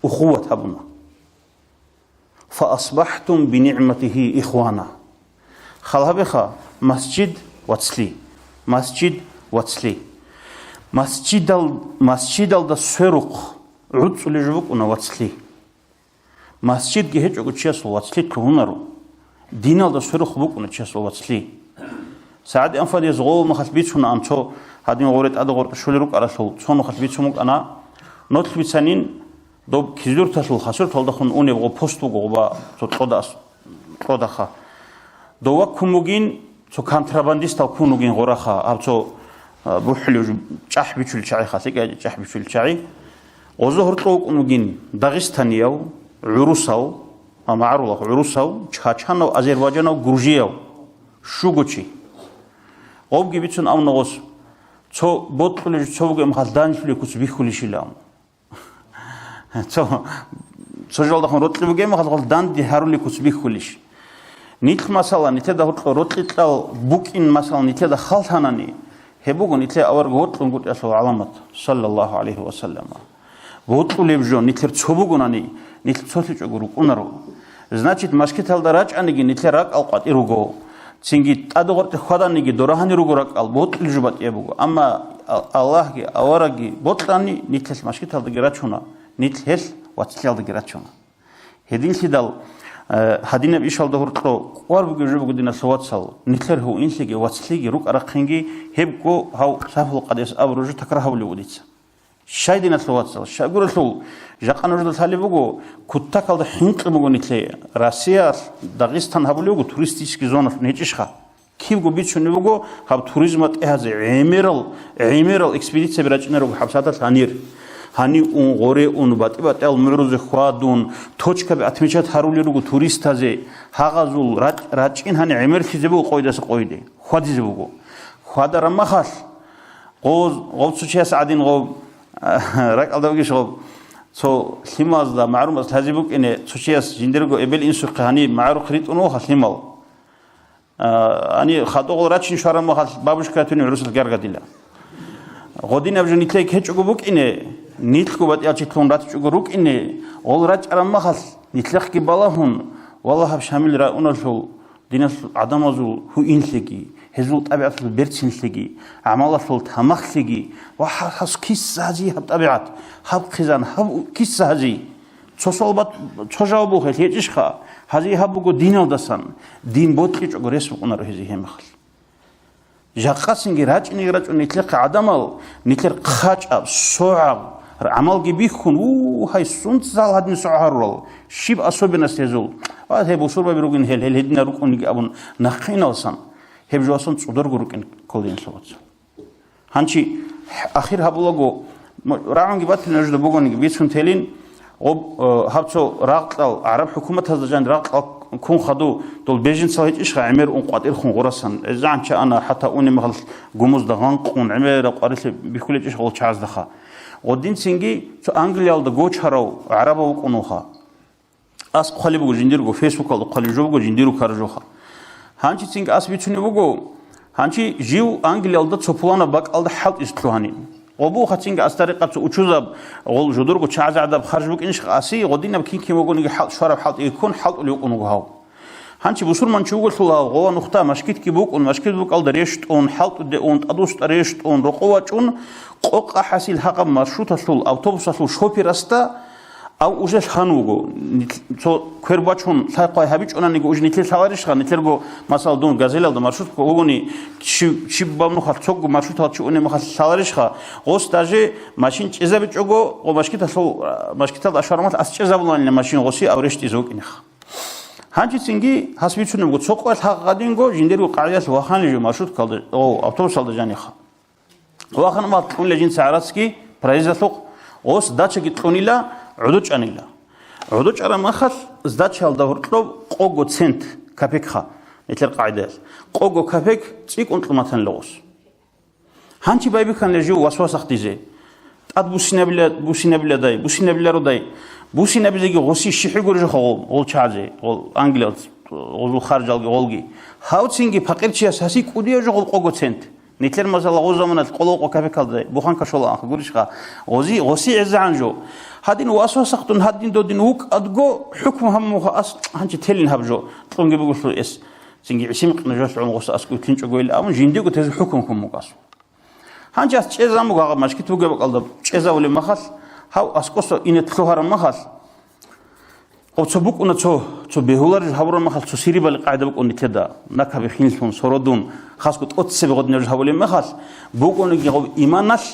اخوه هبنا فاصبحتم بنعمته اخوانا خلها بخا مسجد واتسلي مسجد واتسلي مسجد ده سرق عدس لجبك واتسلي مسجد هيج غوتشيس واتسلي كونرو دينال ده سرق بوك ونتشيس واتسلي ساعد أنفذ يزغو مخالبيت شون أنتو هادين غورت أدغور شوليروك على شو شون مخالبيت شومك أنا نطلب بسنين دوب كيزور تسل خسر تلدخون أوني بغو بوستو غوبا ترودا خا دوا كوموجين تو كانترابانديست أو كونوجين غورا خا أو تو بوحليو جاح بيشول شعي خاسيك جاح بيشول شعي وظهر طوق كونوجين داغستانياو عروساو معروض عروساو تشاتشانو أذربيجانو غورجياو شوغوشي أوبجي بيتون أم نغوس تو بطل شوغ مخالدان فيلي كوس بيخولي شيلام تو سجل دخون روتلي بيجي مخالدان دي هارولي كوس بيخوليش نيت مثلا نيتدا روتلي تلاو بوك إن مثلا نيتدا خالتاناني هبوغو نيتلا أور غوتلون غوت أسوا علامات صلى الله عليه وسلم غوتلو لبجون نيتلا تشوبوغو ناني نيتلا تشوتي جوغو كونارو значит машкитал дарач аниги нитлерак алқат ируго цинги адогорте ходаниги дорахани ругорак албот илжубат ебуго амма аллахги авараги ботлани нитлес машкитал дагирачуна нитлел ватслял дагирачуна хедин сидал хадинаб ишал догорто қварбуги жубуго дина саватсал нитлер ху инсиги ватслиги рук арахинги хебго хау сафул қадес абружу такрахавли удица شايدنا سواتسال شاغور سو جاقانو جدل ساليبوغو كوتاكالدا хинқимуго нитле Россия Дагестан хабулуго туристический зона нечишха кивго бичунуго хаб туризмат эҳазе эмерал экспедиция брачнеруго хабсата танир хани он горе он батал мурузе хвадун точкаби атмечат харулируго туристазе хагазул рачин хани эмерхизебу қойдасы қойди хвадизебуго хвадарамахал غوصوچياس عادين غو راك الدوغي شغل سو سيماز دا معلومات هازيبوك ان سوچياس جندرغو ابل انسو قهاني معرو خريط انو خسيمال Ani xatogol raçin şaram mahal babuşka tuni Rusal gargadila. Godin avjı nitle keçugu bukine nitku bat yaçitlon ratçugu rukine ol raç aram mahal nitlek ki balahun vallahi şamil ra unal dinas adam azul hu inligi hezul tabiatul bertsinligi amalatul tamaxligi ve has kissazi hab tabiat hab khizan hab kissazi çosolbat çojaw bu hecişxa hazi habugo dinaldasan din botqiçugu resm unar hezi hemxal jaqasingi raçini raçun nitlek adamal nitler qaçab so'ab amal gibi khun hay sunt zal hadin so'harol shib asobina sezul va he bosurba birugin hel hedina rukun abun naqin alsan heb joason çudor gurukin kolin sovat hanchi akhir hablogo raungi batin ajda bogoni bitsun telin ob habso raqtal arab hukumat hazjan raqtal kun khadu dol bejin sahit ish amer un qadir khun qorasan zancha ana hatta uni mahal gumuz da gan qun amer qaris bikule ish ol chaz dakha odin singi so angliyalda gochharaw araba uqunuha as qalibu jindirgo facebook aldo qalijogo jindiru karjoha hanchi sing as bichuni bugo hanchi jiu angliyalda çopulana bak alda halt istluhanin obu khatinga as tariqat uçuzab ol judurgo chazadab kharjbuk insh qasi godinab kinki mogoni halt sharaf halt ikun halt uliqunugo haw hanchi busurman chugulsula go nuqta mashkit ki buk un mashkit buk alda resht un halt de un adust resht un roqowachun qoqa hasil haqam marshrutasul avtobusasul shopirasta au уже хануго то квербачун сайқай хабичунанниго уже нитлер саваришхан нитлерго масал дун газелалда маршрутко огони чиббамну хал цогго маршрутал чуне махал саваришха гос даже машин чезабичого го машкита сол машкита ашарамат ас чезабуланне машин госи аврешти зокинх ханчи синги хасбичунемго цоқвал хақадинго жиндерго қариас ваханижо маршрут калды о автобус алда жаниха ваханма тунле жин саратски произошло ос дача гитқунила عدوچانيلا عدوچارا مخال زداچال داورطلو قوغو цент капекха нитлер قاعده قوغو капек цикунтлматан логос ханчи байбихан лежу васвасахтизе ад бусинеблядай бусинеблеродай бусинебзеги госи шихигуржо хол ол чазе ол англиал ол харжалги олги хаутсинги фақирчия саси кудиежо قوغو цент нитлер мазала озаманат qoloqo капекалдай буханка шола ах гуришха ози госи эзанжо هادين واسوسختون هادين دودين وك ادغو حكم همها اس هانجي تلين هبجو طونغي بغلو اس سينغي عشيم قنجوس عون غوس اسكو تنچو غويل امون جينديغو تز حكمكم مقاس هانجي اس چيزامو غا ماشكي توغي بقالد چيزاولي مخال هاو اسكوسو انتلو هرم مخال او چبوك اون چو بهولار هبر مخال چو سيري بل قاعده بك اون تدا نكابي خينسون سورودون خاصكو توتسي بغدنج هاولي مخال بوكوني غو ايماناش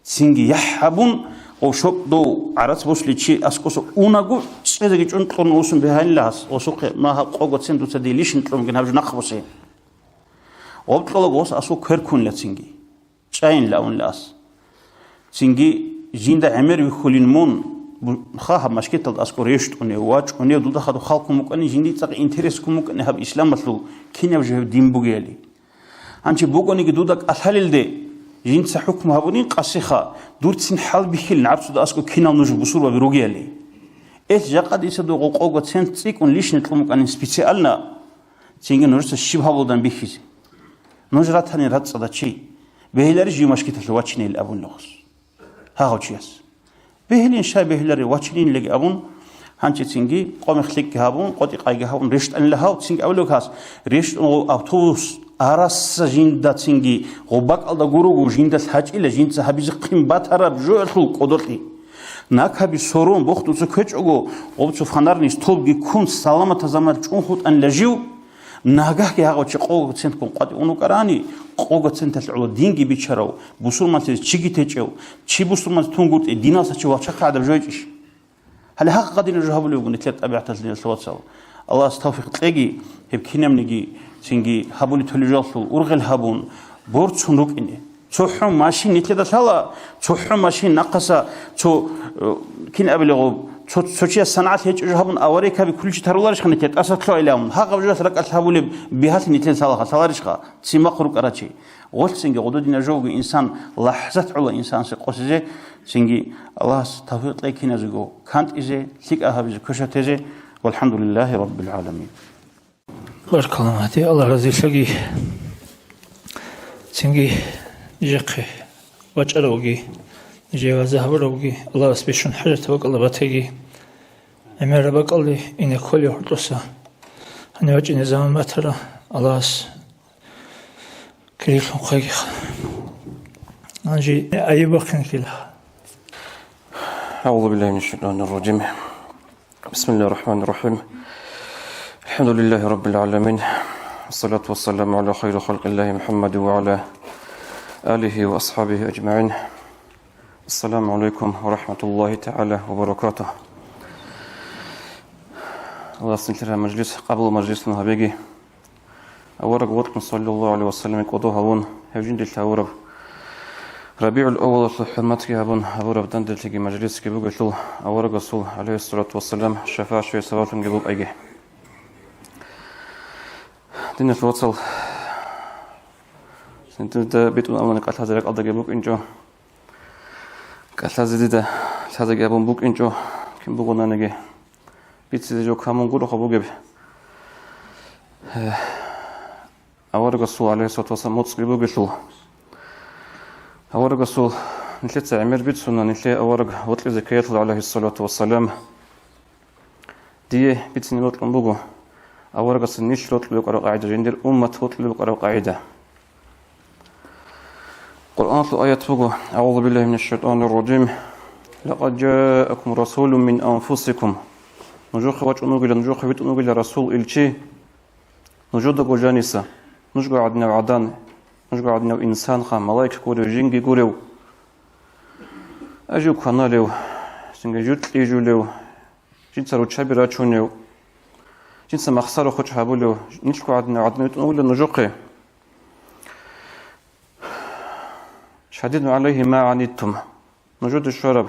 سينغي يحبون او شوب دو عرس بوشلي چي اسكوسو اوناغو چيزاگي چونطون اوسون بهانلاس اوسوق ما قوغو центу цедилишин тломген хавж нахбосе обтлогос асу кверкун лацинги чайн лаунлас цинги жинда амер вихулин мун ха машкетал аско решт уне вач уне дуда хаду халку мукани жинди цак интерес кумукани хаб исламаслу кинав же димбугели анчи бугони ги дудак асалилде جنس حكم هابونين قصيخة دورتسين حال بخيل نعرفو دا اسكو كينا نوجو بصور وبروغيالي إيش جاقاد يسدو قوقوغو تسين تسيكون ليش نطلموك أن سبيسيالنا تسينجي نورس الشبه هابودان بيخيزي نوجرات هاني رات صدا چي بهيلاري جيو مشكيت الواتشيني الأبون لغس هاو چياس بهيلين شاي بهيلاري واتشينين لغي أبون هانچي تسينجي قوم خليك هابون قوتي قايقه هابون رشت أن لهاو تسينجي أولوك هاس رشت أوتوبوس арас жинда цинги гобак алда гуругу жинда хачила жинца хабиз қим батараб жоэлхул қодорти накаби сорон бохтуцу көчого обцу фанарни столги кун саламат замар чунхут ан лажиу нагах яго чи қого цент кун қати унукарани қого центал уло динги бичарау бусурман чиги течев чи бусурман тунгут динаса чи вача қадаб жойчиш هل حق قدين جهابلو يقول نتلت أبي اعتزلين الصوت الله استوفق تلاقي هب كينام نجي سينجي هابولي تلجاسو أرغل هابون بورد صندوق إني تحرم ماشين نتلت سالا تحرم ماشين نقصا تو كين أبلغو تشيا صناعات هيك جهابون أوريكا بكل شيء ترولارش خن نتلت أساتلو إلهم حق وجوه سرق الهابولي بهات نتلت سالا سالارشقا تسمى خروج أراتشي قلت سينجي غدودنا جوج إنسان لحظة على إنسان سقوسه سينجي الله توفيق لكن أزجو كانت إزه سيك أهاب إزه كشة إزه والحمد لله رب العالمين Barkalamati Allah razilagi Cingi Jaqi Wacharogi Jiva Zaharogi Allah special حاجة توكل باتجي أمير بقولي إن كل يحدث أنا وجه نظام مترا الله كريم خير أجي أي وقت كله أعوذ بالله من الشيطان الرجيم بسم الله الرحمن الرحيم الحمد لله رب العالمين والصلاة والسلام على خير خلق الله محمد وعلى آله وأصحابه أجمعين السلام عليكم ورحمة الله تعالى وبركاته الله سنتر مجلس قبل مجلسنا هبيجي أورق وطن صلى الله عليه وسلم قدوها ون هجين دل تورب ربيع الأول حرمتك هبون أورب دندل تيجي مجلس كبوق شل أورق رسول عليه الصلاة والسلام شفاعة شوي سوالهم جبوب أيجي دين الوصل سنتر بيتون أولا قتل هذا الأرض جبوب إنجو قتل هذا هذا جبون بوك إنجو كم بوقنا نجي بيتسي جو كامون قولو خبوغب أورق الصول عليه الصلاة والسلام مطسقي بوغشل أورق الصول نتلت عمير بيتسونا نتلت أورق وطل زكاية عليه الصلاة والسلام دي بيتسي نوطل بوغو أورق الصول نيش لوطل بوغ قاعدة جندر أمة وطل بوغ قاعدة قرآن آيات بوغو أعوذ بالله من الشيطان الرجيم لقد جاءكم رسول من أنفسكم نجوخ وجه نوغيل نجوخ بيت نوغيل رسول إلشي نجود جانيسا نجوا عدنا وعدان نجوا عدنا إنسان خام ملاك كوريو جينجي كوريو أجو كناليو سنجي جوت ليجوليو جنسا روتشابي راتشونيو جنسا مخسارو خوش هابوليو نجوا عدنا وعدنا بيت نوغيل نجوخي شديد عليه ما عنيتم نجود الشرب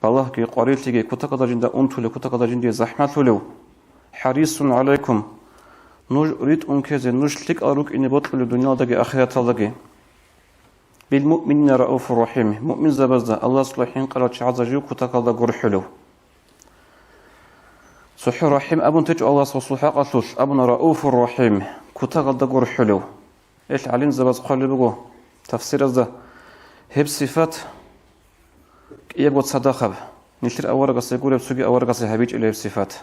الله كي قريتي كنت قدر جندا أنتولي كنت قدر جندي زحمة لو حريص عليكم نريد أنكز نشلك أروك إن بطل الدنيا دقي آخرة دقي بالمؤمنين رؤوف رحيم مؤمن زبزة الله صلحين قرأت شعز جو كنت قدر قرحلو صحي رحيم أبن تج الله صلحا قصوص أبن رؤوف رحيم كنت قدر قرحلو إيش علين زبز قال بقو تفسير ذا هب صفات يقول صداقة نشر أورق سيقول بسوق أورق سيهبيج إلى الصفات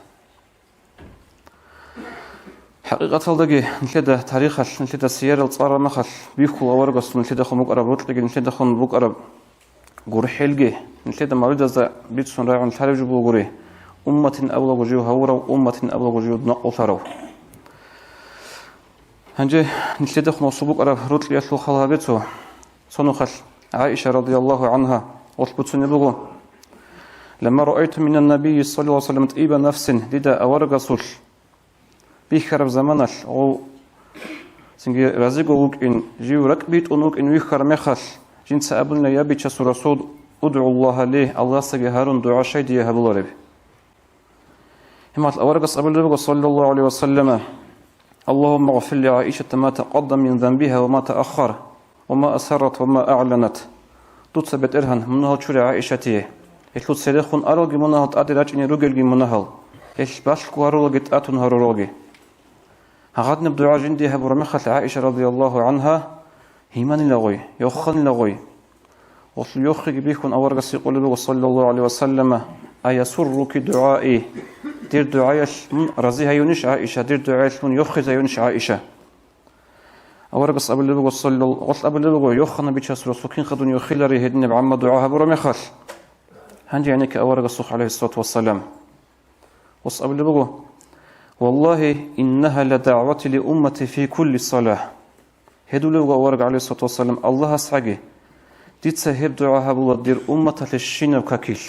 حقيقة الدقي نشد تاريخ نشد السيارة الصارة مخل بيخو أورق نشد خموق أرب رطلق نشد خموق أرب قر حلقي نشد مريض ذا بيت سنراع نشارج بوغري أمة أبلغ جيو هورا وأمة أبلغ جيو نقل ثرو هنجي نشد خموق أرب رطلق يسلو خلها بيتو صنخل عائشة رضي الله عنها وثبتني بغو لما رأيت من النبي صلى الله عليه وسلم طيب نفس لدى أورق صل بيخرب زمانش أو سنجي رزقه وكإن جيو ركبيت ونوك إن ويخر مخش جنس أبلنا يبي تشسر رسول أدعو الله ليه الله سجي هارون دعاء شيء ديه هبلورب همات أورق صبر صلى الله عليه وسلم اللهم اغفر لعائشة ما تقدم من ذنبها وما تأخر وما أسرت وما أعلنت تثبت إرهن منها تشرع عائشتي إيش لتسلخون أروج منها تأدي إني رجل منها إيش باشكو أروج تأتون هروجي هغادنا بدعاء جندي هبور مخل عائشة رضي الله عنها هيمان لغوي يخن لغوي وصل يخرج بيكون أورج سيقول صلى الله عليه وسلم أيسرك دعائي دير دعايش من رزيها يونش عائشة دير دعايش من يخرج يونش عائشة أورقص أبو اللي بقول صلى الله قص أبو اللي بقول يخنا بيتشاس رسوكين خدون يخيل ريهدني بعم دعاها برا مخال هنجي يعني كأورقص عليه الصلاة والسلام قص أبو اللي بقول والله إنها لدعوة لأمتي في كل صلاة هدو اللي بقول أورق عليه الصلاة والسلام الله أسعجي ديت سهب دعاها بودير أمة للشين وكاكيل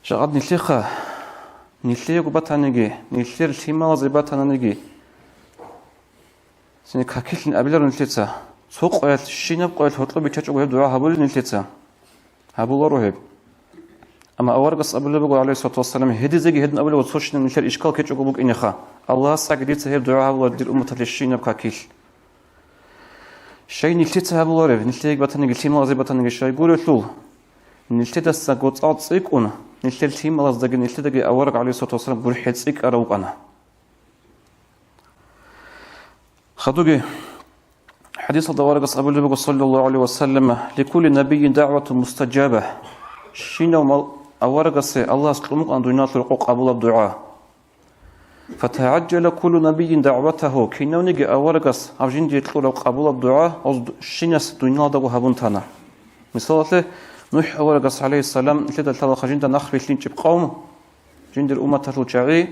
شغاد نتلخا نتليق بطانيجي نتلير الشيماز بطانيجي سنك هكيل أبلر نتلتسا سوق قيل الشينب قيل هطلب يتشجع وهب دعاء هبول نتلتسا هبول روهب أما أورقص أبو بقول عليه الصلاة والسلام هدي زي هدن أبو وتصوشنا نتلر إشكال كتشجع بوك إنخا الله سعديت سهب دعاء هبول دير أمة للشينب كاكيل شيء نتلتسا هبول روهب نتليق بطانيجي الشيماز بطانيجي شيء يقول له نتلتسا قط أصيكون نلتل تيم الله زدق نلتل دقي أورق عليه الصلاة والسلام قول حيتسك أروق أنا خدوجي حديث الدوارق أبو النبي صلى الله عليه وسلم لكل نبي دعوة مستجابة شنو أورق الله سلمك أن دينات الحقوق قبول الدعاء فتعجل كل نبي دعوته كينو نيجي أورق أبجين جيتلو قبول الدعاء أو شنس دينات دعوة هبونتنا مثلا نوح أورق عليه السلام لذا تلا خجين نخري لين جب قوم جندر أمة تلوجعي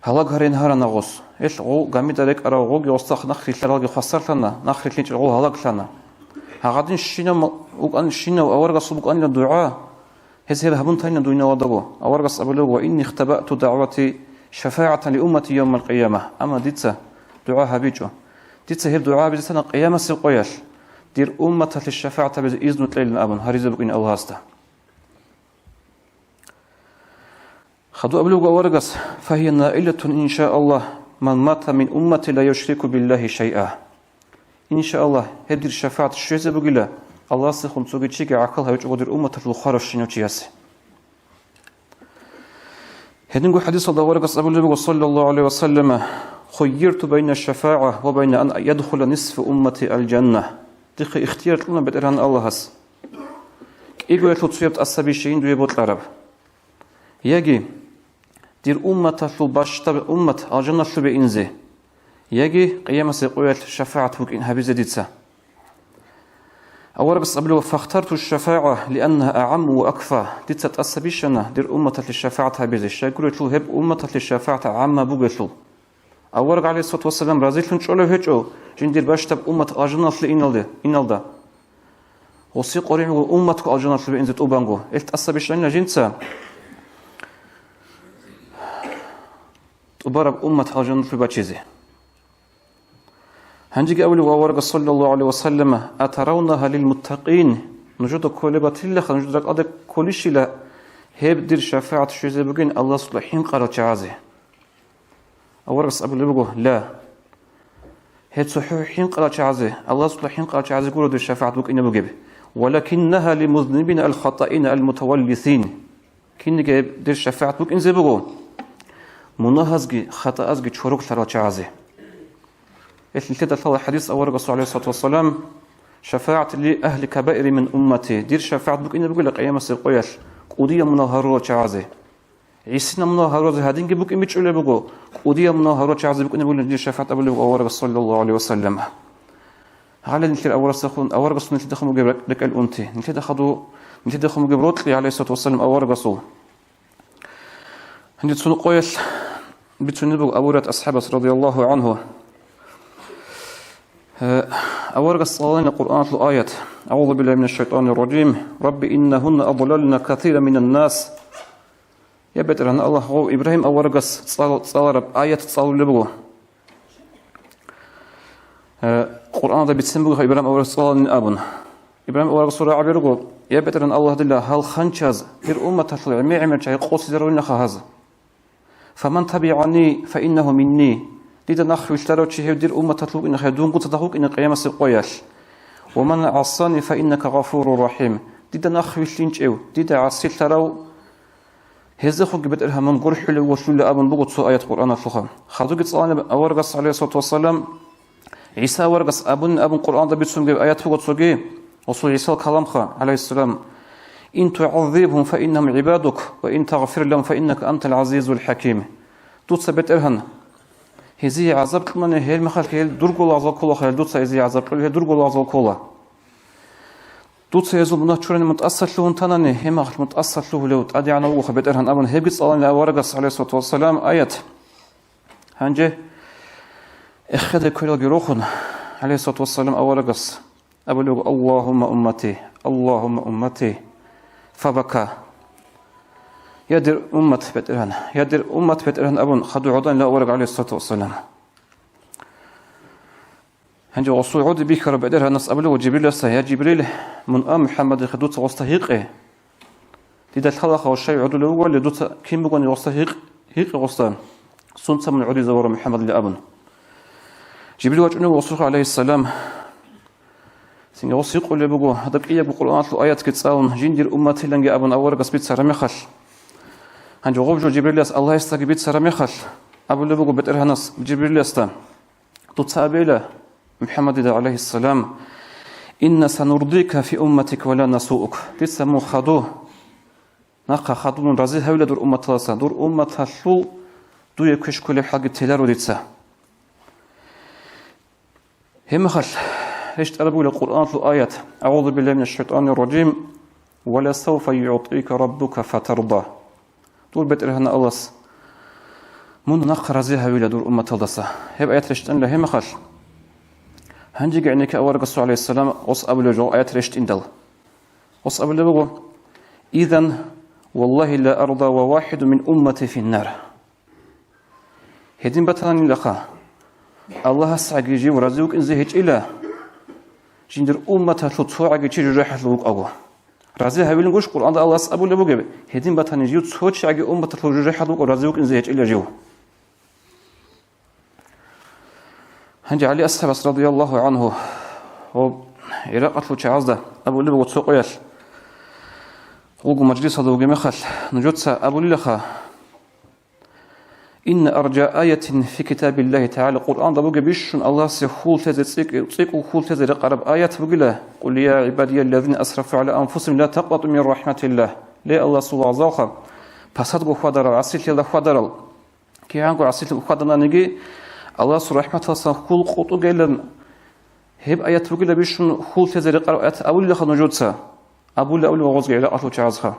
هلاك هرين هرنا غوس إيش غو قامي دارك أرا غو يوستخ نخري تلاقي خسر لنا نخري لين غو هلاك لنا هقدين شينا وقان شينا أورق صبق أن الدعاء هذا هبون تاني دوينا ودعوة أورق أبلغ وإني اختبأت دعوتي شفاعة لأمتي يوم القيامة أما ديتسا دعاء هبيجو ديتسا هي دعاء بزسنا قيامة سقياش دير أمة للشفاعة بإذن تلين أبن هريزة بقين الله هسته خدوا أبلغ أورقس فهي نائلة إن شاء الله من مات من أمتي لا يشرك بالله شيئا إن شاء الله هدير الشفاعة الشيزة بقيلة الله سيخون سوغي تشيكي عقلها يجعودر أمة الخارة الشنو تياسي هدنقو حديث الله أورقس أبلغ صلى الله عليه وسلم خيرت بين الشفاعة وبين أن يدخل نصف أمتي الجنة دقي اختيارت لنا بدران الله هس إيقو يتلو تصيبت أسابي شيئين دوية بوت العرب يجي دير أمة تلو باشتب أمة الجنة تلو بإنزي يجي قيامة سيقوية الشفاعة وكين هبيزة ديتسا أورقس أبلغ فاخترت الشفاعة لأنها أعم وأكفى ديتسا تأسابي شنا دير أمة للشفاعة هبيزة الشاكرو يتلو هب أمة للشفاعة عامة بوغتلو أورق عليه الصلاة والسلام رازيل لنشعله هجو جندير باشتب أمة الجنة لإنالدا وسيق قريم أمة الجنة لإنزي تأوبانغو التأسابي شنا جنسا تبارك أمة الجنة لباتشيزي هنجي أولي وورق صلى الله عليه وسلم أترونها للمتقين نجد كولبة الله نجد أدك كل شيء لا هيب دير شفاعة الشيزي بقين الله صلحين قرأت شعازي أورق أبو بقول لا هيب صحيحين قرأت شعازي الله صلحين قرأت شعازي قولوا دير شفاعة بقين بقيب ولكنها لمذنبين الخطائين المتولثين كين دير شفاعة بقين زي بقول مناهزجي خطأزجي شروق ثلاث شعازي إيش كده طلع حديث أورق الرسول عليه الصلاة والسلام شفاعة لأهل كبائر من أمتي دير شفاعة بقين بقول لك أيام السرقياش قودية مناهرة شعازي عيسنا مناهرة هادين جبوك إمتى ولا بقول قودية مناهرة شعازي بقين بقول دير شفاعة أبو أورق صلى الله عليه وسلم على نكير أورق سخون أورق الرسول نتي دخلوا جبر لك الأنتي نتي دخلوا جبروت لي عليه الصلاة والسلام أورق الرسول هندي تسون قياش بتسنبو أورات أصحاب رضي الله عنه أورق الصلاة القرآن الآيات أعوذ بالله من الشيطان الرجيم رب إنهن أضللن كثيرا من الناس يا بتر أن الله هو إبراهيم أورق الصلاة رب آيات الصلاة لبغو القرآن ده بتسمبو إبراهيم أورق الصلاة أبن إبراهيم أورق الصلاة عبيرغو يا بتر أن الله دلله هل خنشاز هر أمة تطلع معمر شيء قوس زرون خهز فمن تبعني فإنه مني ديدا نخ وشتروا شيء دير أمة تطلب إن خدون قط تدخوك إن قيامة سقياش ومن عصاني فإنك غفور رحيم ديدا نخ وشلين شيء ديدا عصيل تروا هزخوك بدرها من قرح وشل أبن بقط سو آيات قرآن الفخام خذوك صلى أورقص عليه الصلاة والسلام عيسى ورقص أبن قرآن ده بتسمع آيات فقط سوجي وصل عيسى كلام خا عليه السلام إن تعذبهم فإنهم عبادك وإن تغفر لهم فإنك أنت العزيز الحكيم تثبت إرهن هذه عذاب كمان هي المخال هي درجة العذاب كلها خير دوت هذه عذاب كلها هي درجة العذاب كلها دوت هذا من أشرن متأثر له تنانه هم متأثر له لو تأدي عن الله خبيت إرهن أبن هيبت صلى الله عليه الصلاة والسلام آيات هنجي أخذ كل جروخن عليه الصلاة والسلام أورجس أبلغ اللهم أمتي فبكى يدر أمة بيت إرهن أبن خدوا عضان لا أورق عليه الصلاة والسلام هنجي وصول عود بيك رب إدرها نص أبلغ جبريل يا جبريل من محمد خدوت وستهيق لذا الخلق والشيء عدو الأول لدوت كم بقول وستهيق هيق وستان صنت من عدي زور محمد لأبن جبريل وجنه وصول عليه السلام سنجوسيق اللي بقول هذا بقية بقرآن الآيات كتساون جندير أمتي لنجي أبن أورق سبيت سرمخش هنجو غوب جو جبريل الله يستقي بيت سرميخل أبو اللي بقول بتر هنس جبريل يستا تتصابيله محمد عليه السلام إن سنرضيك في أمتك ولا نسوءك تسمو خدوه نقا خدون رزي هولا دور أمة الله دور أمة الله دو يكش كل حاجة تلارو ديتسا هم خل ليش تقربوا القرآن في آيات أعوذ بالله من الشيطان الرجيم ولا سوف يعطيك ربك فترضى دور بتر هنا الله من نقا رزي هولا دور أمة الله هب آيات ليش تقول هم خل هنجي عنك أورق الرسول عليه السلام وص أبو لجو آيات ليش تندل وص أبو لجو إذن والله لا أرضى وواحد من أمتي في النار هدين بطلاني لقا الله سعى يجي ورزقك إن زهج إلى جندر أمتها تطوع يجي جرح لوك أبو رزق هبيل نقول قرآن الله أبو لبو جب هدين بطلاني يجي تطوع يجي أمتها جرح لوك ورزقك إن زهج إلى جو هنجي علي أصحاب رضي الله عنه هو عراقة لو تعزده أبو لبو تسوقيال وقو مجلس هذا وقو مخل نجدسا أبو للخا إن أرجى آية في كتاب الله تعالى قرآن ضبوك بيشن الله سيخول تزيق وخول تزيق قرب آيات بقلا قل يا عبادي الذين أسرفوا على أنفسهم لا تقبطوا من رحمة الله ليه الله صلى الله عليه وسلم فصدقوا خدرال عسيل الله خدرال كي عنقوا عسيل خدرنا نجي الله سبحانه وتعالى خول قطو قيلن هب آيات بقلا بيشن خول تزيق قرب آيات أبو للخا نجدسا أبو لأول وغزق إلى أطلو تعزها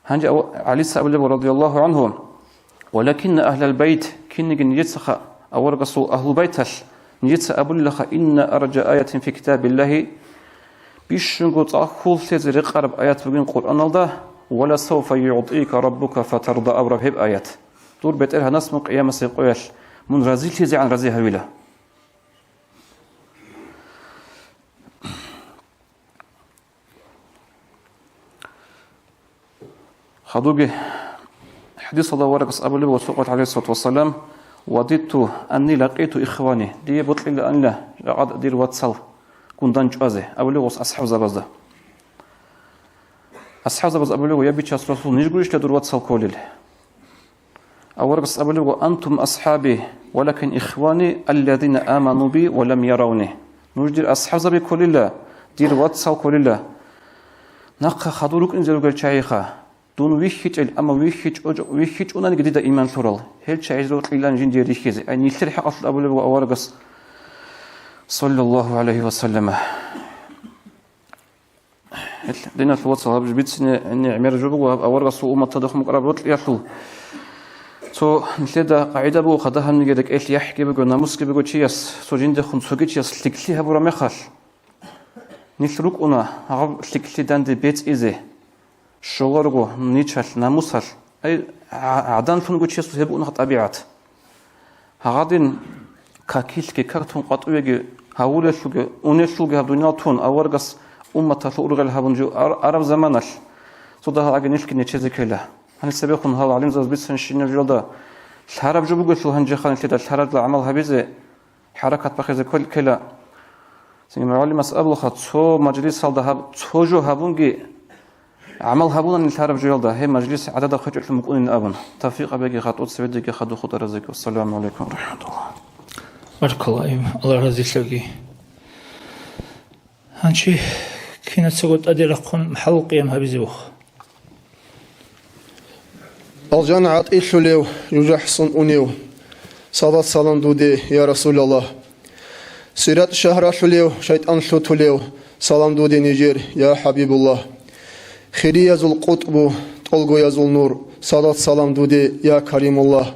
هنجي علي سأبو رضي الله عنه ولكن أهل البيت كن نجتسخ أو رقصوا أهل بيتش نجتس أبو لخ إن أرجى آية في كتاب الله بيشنقو تأخذ تزرق قرب آيات بين القرآن الله ولا سوف يعطيك ربك فترضى أو ربهب آيات دور بيترها نسمق قيام سيقويش من رزيل تزي عن رزيها ولا خذوبي حديث الله ورقص أبو لبو وسوقت عليه الصلاة والسلام وددت أني لقيت إخواني دي بطل إلا أن لا لقد دير واتسال كندان جوازي أبو لبو أصحاب زبازة أصحاب زباز أبو لبو يبي تشاس رسول نجقولش لدور واتسال كوليل أو ورقص أبو لبو أنتم أصحابي ولكن إخواني الذين آمنوا بي ولم يروني نجدر أصحاب زبي كوليل دير واتسال كوليل نقا خدولك إنزلوا قل شايخا دون ويخيج أما ويخيج أنا جديد إيمان ثورال هل شيء زود إلى جندي ريخيز أي نيتر حق أصل أبو لبو أورقص صلى الله عليه وسلم لنا في الوقت صلاب جبت سنة إني عمر جبوا أورقص وأمة تدخل مقرب وط يحلو سو نتلدا قاعدة بو خدها من جدك إيش يحكي بقول ناموس بقول شيء سو جند خن سوقي شيء سلكلي هبورا مخال نتلوك أنا عرب سلكلي داند بيت إزه شغلرو نيتشال ناموسال أي عدان فنقول شيء سهبون طبيعات هادين كاكيل ككرتون قطوية هؤلاء شو ونشلو جه الدنيا تون أورجس أمة تلورج الهبنجو عرب زمانش صدها عجنيش كني تشذي كله هنسبيخون هذا علم زاز بيتسن شين الجلدا الحرب جو بقول شو هنجي خان كده الحرب العمل هبيزة حركات بخيز كل كلا سينما معلم مسألة خط شو مجلس هذا هب شو جو هبونجي عمل هبونا الحرب جلدا هي مجلس عدد خرج في المكون أبن توفيق أبيك خطوط سبدك خدو خطر رزق والسلام عليكم ورحمة الله بارك الله الله رزق لك هنشي كنا تسقط أديركم حلق يوم هبيزوخ الجنة عطيش ليو يجحسن أنيو صلاة سلام دودي يا رسول الله سيرات شهر ليو شيطان شوت ليو سلام دودي نيجير يا حبيب الله خيري يزول قطب طلقو يزول نور صلاة سلام دودي يا كريم الله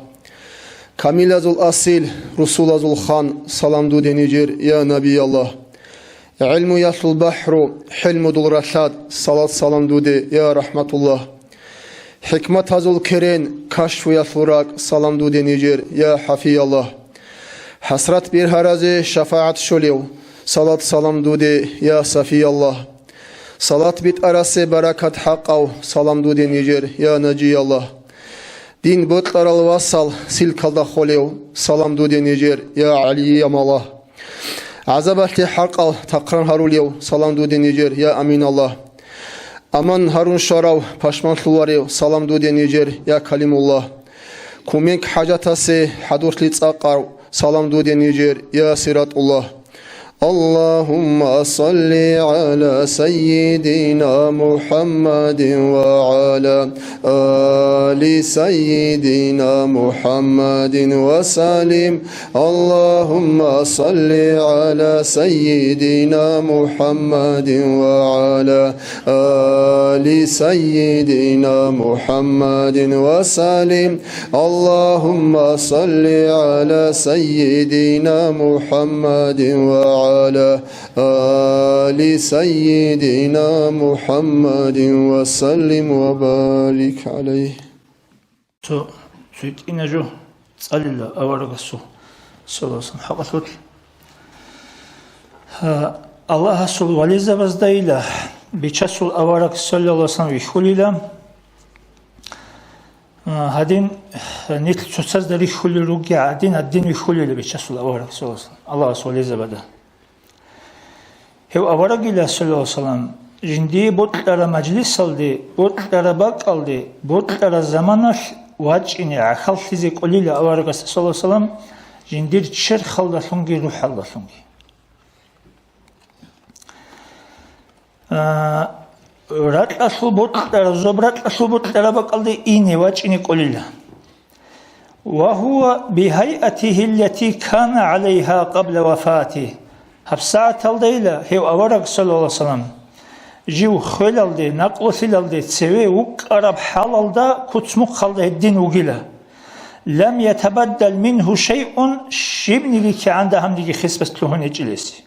كامل يزول أصيل رسول يزول خان سلام دودي نيجير يا نبي الله علم يصل البحر حلم دول رشاد صلاة سلام دودي يا رحمة الله حكمة هزول كرين كشف يصل سلام دودي نيجير يا حفي الله حسرت بير هرازي شفاعت شوليو صلاة سلام دودي يا صفي الله صلاة بيت أراسي بركة حقاو سلام دودي نيجير يا نجي الله دين بوتلر الوصل سلك الله خوليو سلام دودي نيجير يا علي يا الله عذابتي حقاو تقرن هاروليو سلام دودي نيجير يا أمين الله Aman Harun Şarav Paşman Şulvari salam duden yücer ya Kalimullah. Kumenk hacatası hadurtli tsaqar salam duden yücer ya Siratullah. اللهم صل على سيدنا محمد وعلى آل سيدنا محمد وسلم اللهم صل على سيدنا محمد وعلى آل سيدنا محمد وسلم اللهم صل على سيدنا محمد وعلى آل سيدنا محمد وسلم وبارك عليه. سويت إنجو صلى الله أورق السو صلى الله عليه وسلم حقصت الله سول وليزا بزدايلا بيشسول أورق صلى الله عليه وسلم ويخوليلا هادين نيت تشسز دري خولي روجي عادين الدين ويخوليلا بيشسول أورق صلى الله عليه وسلم الله سول وليزا بدا هو أورق الله صلى الله عليه وسلم جندي بوتلارا مجلس aldı, بوتلارا bak aldı, بوتلارا زمانش واجئني عخال فيزيك قليلا أورق صلى الله عليه وسلم جندير تشر خالدا سونجي روح الله سونجي راتلاشو بوتلارا زبراتلاشو بوتلارا bak aldı إني واجئني قليلا وهو بهيئته التي كان عليها قبل وفاته هبساعة الديلة هو أورق صلى الله عليه وسلم جيو خلال دي نقل خلال دي تسوي وقرب حلال دا كتسمق خلال الدين وقيلة لم يتبدل منه شيء شبني لك عندها هم دي خسبة لهن اجلسي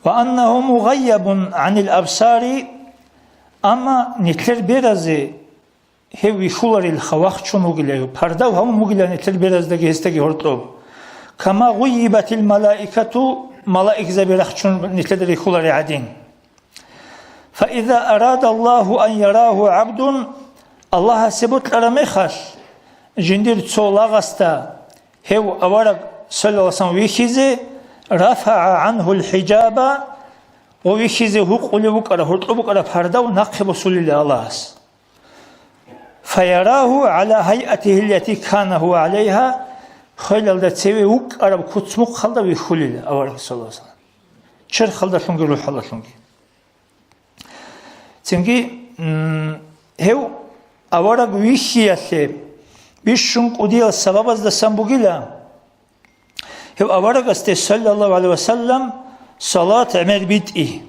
وأنه مغيب عن الأبصار أما نتلر برازي هو يخولر الخواخ چون وقيلة پرداو هم وقيلة نتلر براز دا جهستگي هرطوب كما غيبت الملائكة ملائكة زبيرخشون نتدري خلال عدين فإذا أراد الله أن يراه عبد الله سبت لرميخش جندير تصولاغستا هو أورق صلى الله عليه وسلم ويخيزي رفع عنه الحجاب ويخيزي هقولي بكرة هرطو بكرة فردو نقب صلى الله فيراه على هيئته التي كان هو عليها خلال ده تسوي وقرب كتسمق خلدا ويخولي أورق صلى الله عليه وسلم شر خلدا شونجي روح الله شونجي تنجي هو أورق ويخياسه بيشونك وديا السبب از دستان بوغيلا هو أورق است صلى الله عليه وسلم صلاة عمر بدئي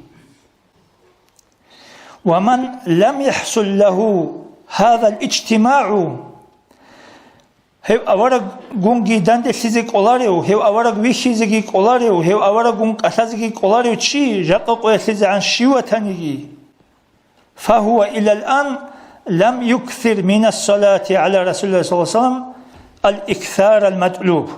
ومن لم يحصل له هذا الاجتماع هو أورق جونجي دند فيزيك أولاريو هو أورق ويشيزيك أولاريو هو أورق جونج أسازيك أولاريو شيء جاقق ويسيز عن شيوة تانيجي فهو إلى الآن لم يكثر من الصلاة على رسول الله صلى الله عليه وسلم الإكثار المطلوب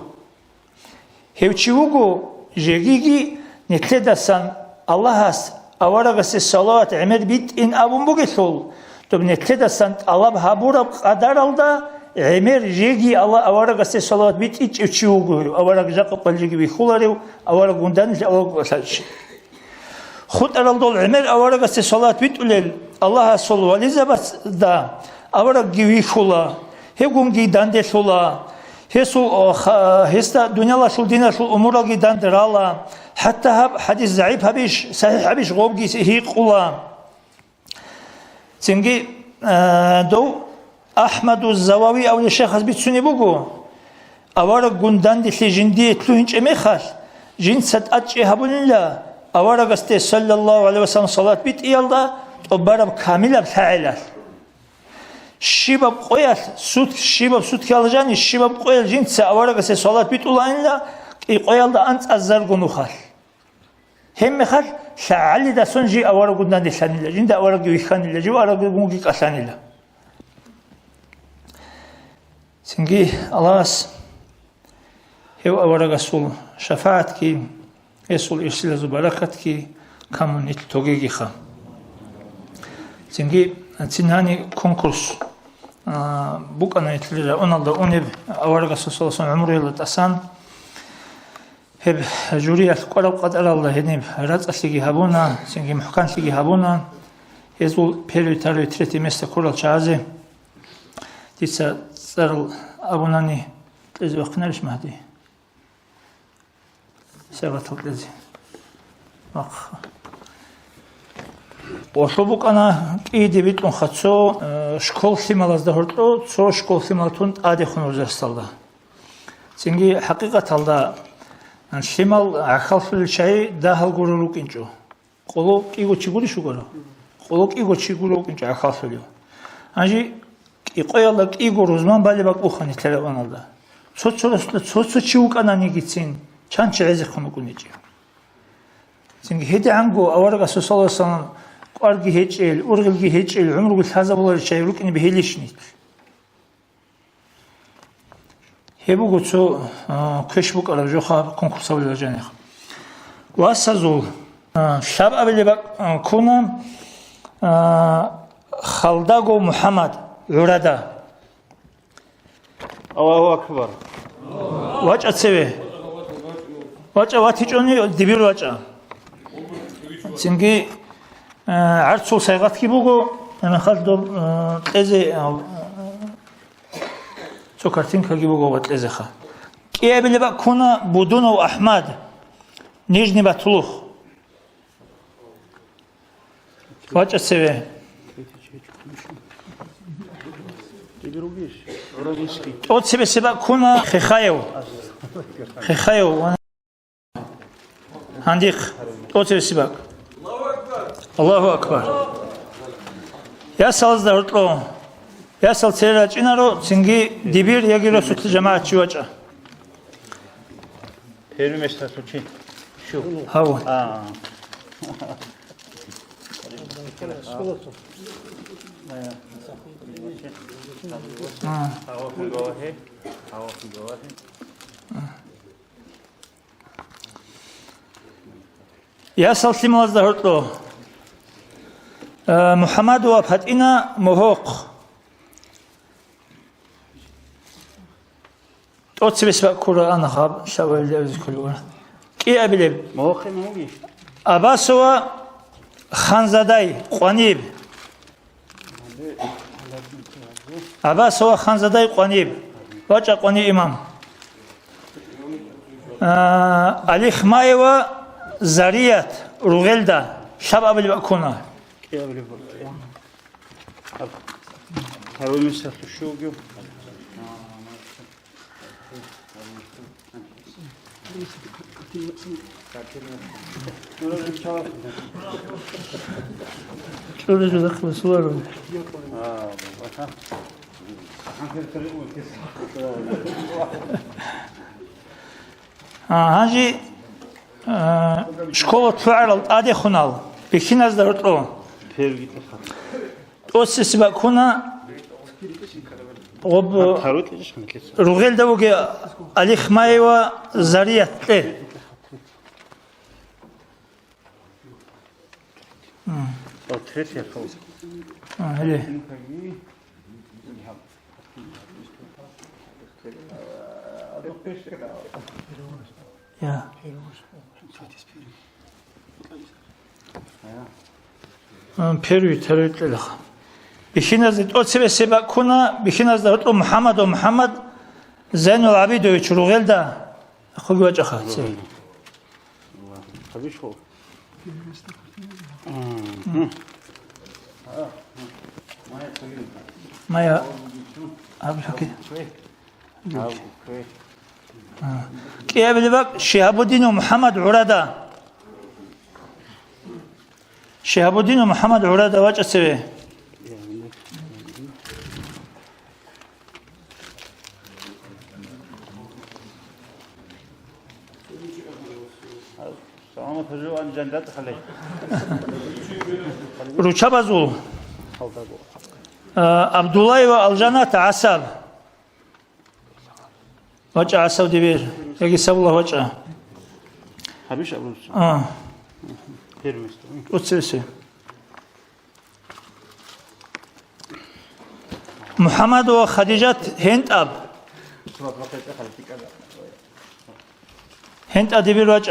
هو تشوجو جيجي نتلدسان الله هست أورق الصلاة عمر بيت إن أبو مبغيثول طب نتلدسان الله بهابورا قدر الله عمر جيجي الله أورق الصلاة بيت إيش تشوجو أورق جاقق بالجيجي بيخولاريو أورق غندان أورق وسالش خود أرالدول عمر أورق الصلاة بيت قليل الله صلى الله عليه وسلم دا أورق جيوي خولا هيقوم جيدان ده خولا هسو هستا دنيا لا شو دينا شو أمور جيدان درالا حتى هب حديث ضعيف هبيش صحيح هبيش غوب جيس هي خولا تنجي دو أحمد الزواوي أو الشيخ حسبي تسوني بوجو أورق جندان ده جندي تلوهنش أميخش جند سد أتش هبولله أورق است صلى الله عليه وسلم صلاة بيت إيالدا تبارب كاملة بفعله شباب قيل سود شباب سود كالجاني شباب قيل جنس أورق است صلاة بيت الله إلا قيل دا أنت أزر جنوخال هم خال شعلي دا سنجي أورق جندان دشانيلا جند أورق يخانيلا جو أورق جنوجي كشانيلا سنجي الله هو أورق سول شفاعت كي يسول إرسل زبركت كي كمن التوجي خا سنجي تنهاني كونكورس بوك أنا يتلقى أنا ده أنيب أورق الصلاة عمره اللي تسان هب جوري القرب قد أرى الله هنيب رات أسيجي هبونا سنجي محكان سيجي هبونا Hezul pervitari treti mesle kural çazi. Disa sarıl abunani tezi vaktinariş mahdi. Sevatal tezi. Bak. Oşubuk ana iyidi bitun xatso şkol simalazda hortlo so şkol simalatun adi xunur zastalda. Çünkü hakikat alda simal akhalfil şey dahal guruluk inço. Kolok igo çiguri şu goro. Kolok igo çiguri inço akhalfil. Anji iqoyalak igo uzman bali bak uxani telefon alda. Çot çiuk anani gitsin. Çan çezi xunuk unici. Çünkü hedi ango avaraga sosalasın argi heçel, urgilgi heçel, umrugul haza bular çevruk ini behelişnit. Hebu gutsu keşbuk ara joxa konkursa bilacağını. Vasazul şab abili bak kuna Khaldago Muhammed Urada. Allahu Akbar. Vaç sevi. Vaç hiç onu dibir vaça. Çünkü عرض صيغات كي بوغو انا خالدو تزي سكرتين كي بوغو وتزخا كي ابي بقى كنا بدون واحمد نيجني بطلوخ واجه سوي от себе себя كنا خخايو عندك от себе себя Allahu Akbar. Yasal da ortlo. Yasal sera çinaro singi dibir yagiro sutlu cemaat çuvaça. Peri mesle suçi. Şu. Havu. Yasal simaz da ortlo. Muhammed ve Fatina muhok. Ot sebesbe Kur'an hab şavelde özkülüyor. Ki abileb. Muhok ne olmuş? Abbasova Khanzaday Qanib. Abbasova Khanzaday Qanib. Vaça Qani imam. Ali Khmayeva Zariyat Rugelda şab abileb kuna. Harun mesle şu gibi. Şöyle kılısı var mı? Hangi şkola tuaral adi khunal. Bekinaz da ortlo. От себя куна об Ругел давоге Алихмаева Зариятте. Третья фау. Hele. Ya. Peru terörle. Bişinaz от себе себя куна бişinaz da от Muhammed ve Muhammed Zeynul Abidoviç Rugelda. Xugo çaxa. Tabii şu. Maya abi fakir. Ki bak Şihabuddin ve Muhammed Urada. Şihabuddin ve Muhammed Urada vaç sevi. Ama çocuğu an cennet halay. Ruçabazul. Abdullah ve Aljanat Asab. Vaç Asab dibir. Yagi sabullah vaç. Habiş abuz. Permis. Otsesi. Muhammed ve Hadicat Hint ab. Hint adibir vaç.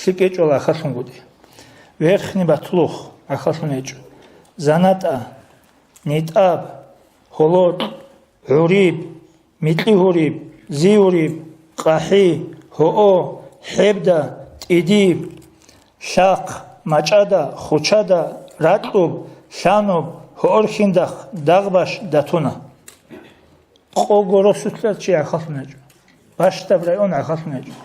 სიკეჭოლა ახალუნგუდი ვერხნიბა თლუხ ახალუნეჭო ზანატა ნიტაბ ჰოლოდ ურიბ მიტლihurib ზიურიბ ყაჰი ჰოო ჰებდა ტიდიბ შაყ მაჭადა ხუჩადა რატუბ შანობ ჰორხინდახ დაღბაშ დათუნა ყოგოროსუცლაჩი ახალუნეჭო ბაშტაბ რაიონ ახალუნეჭო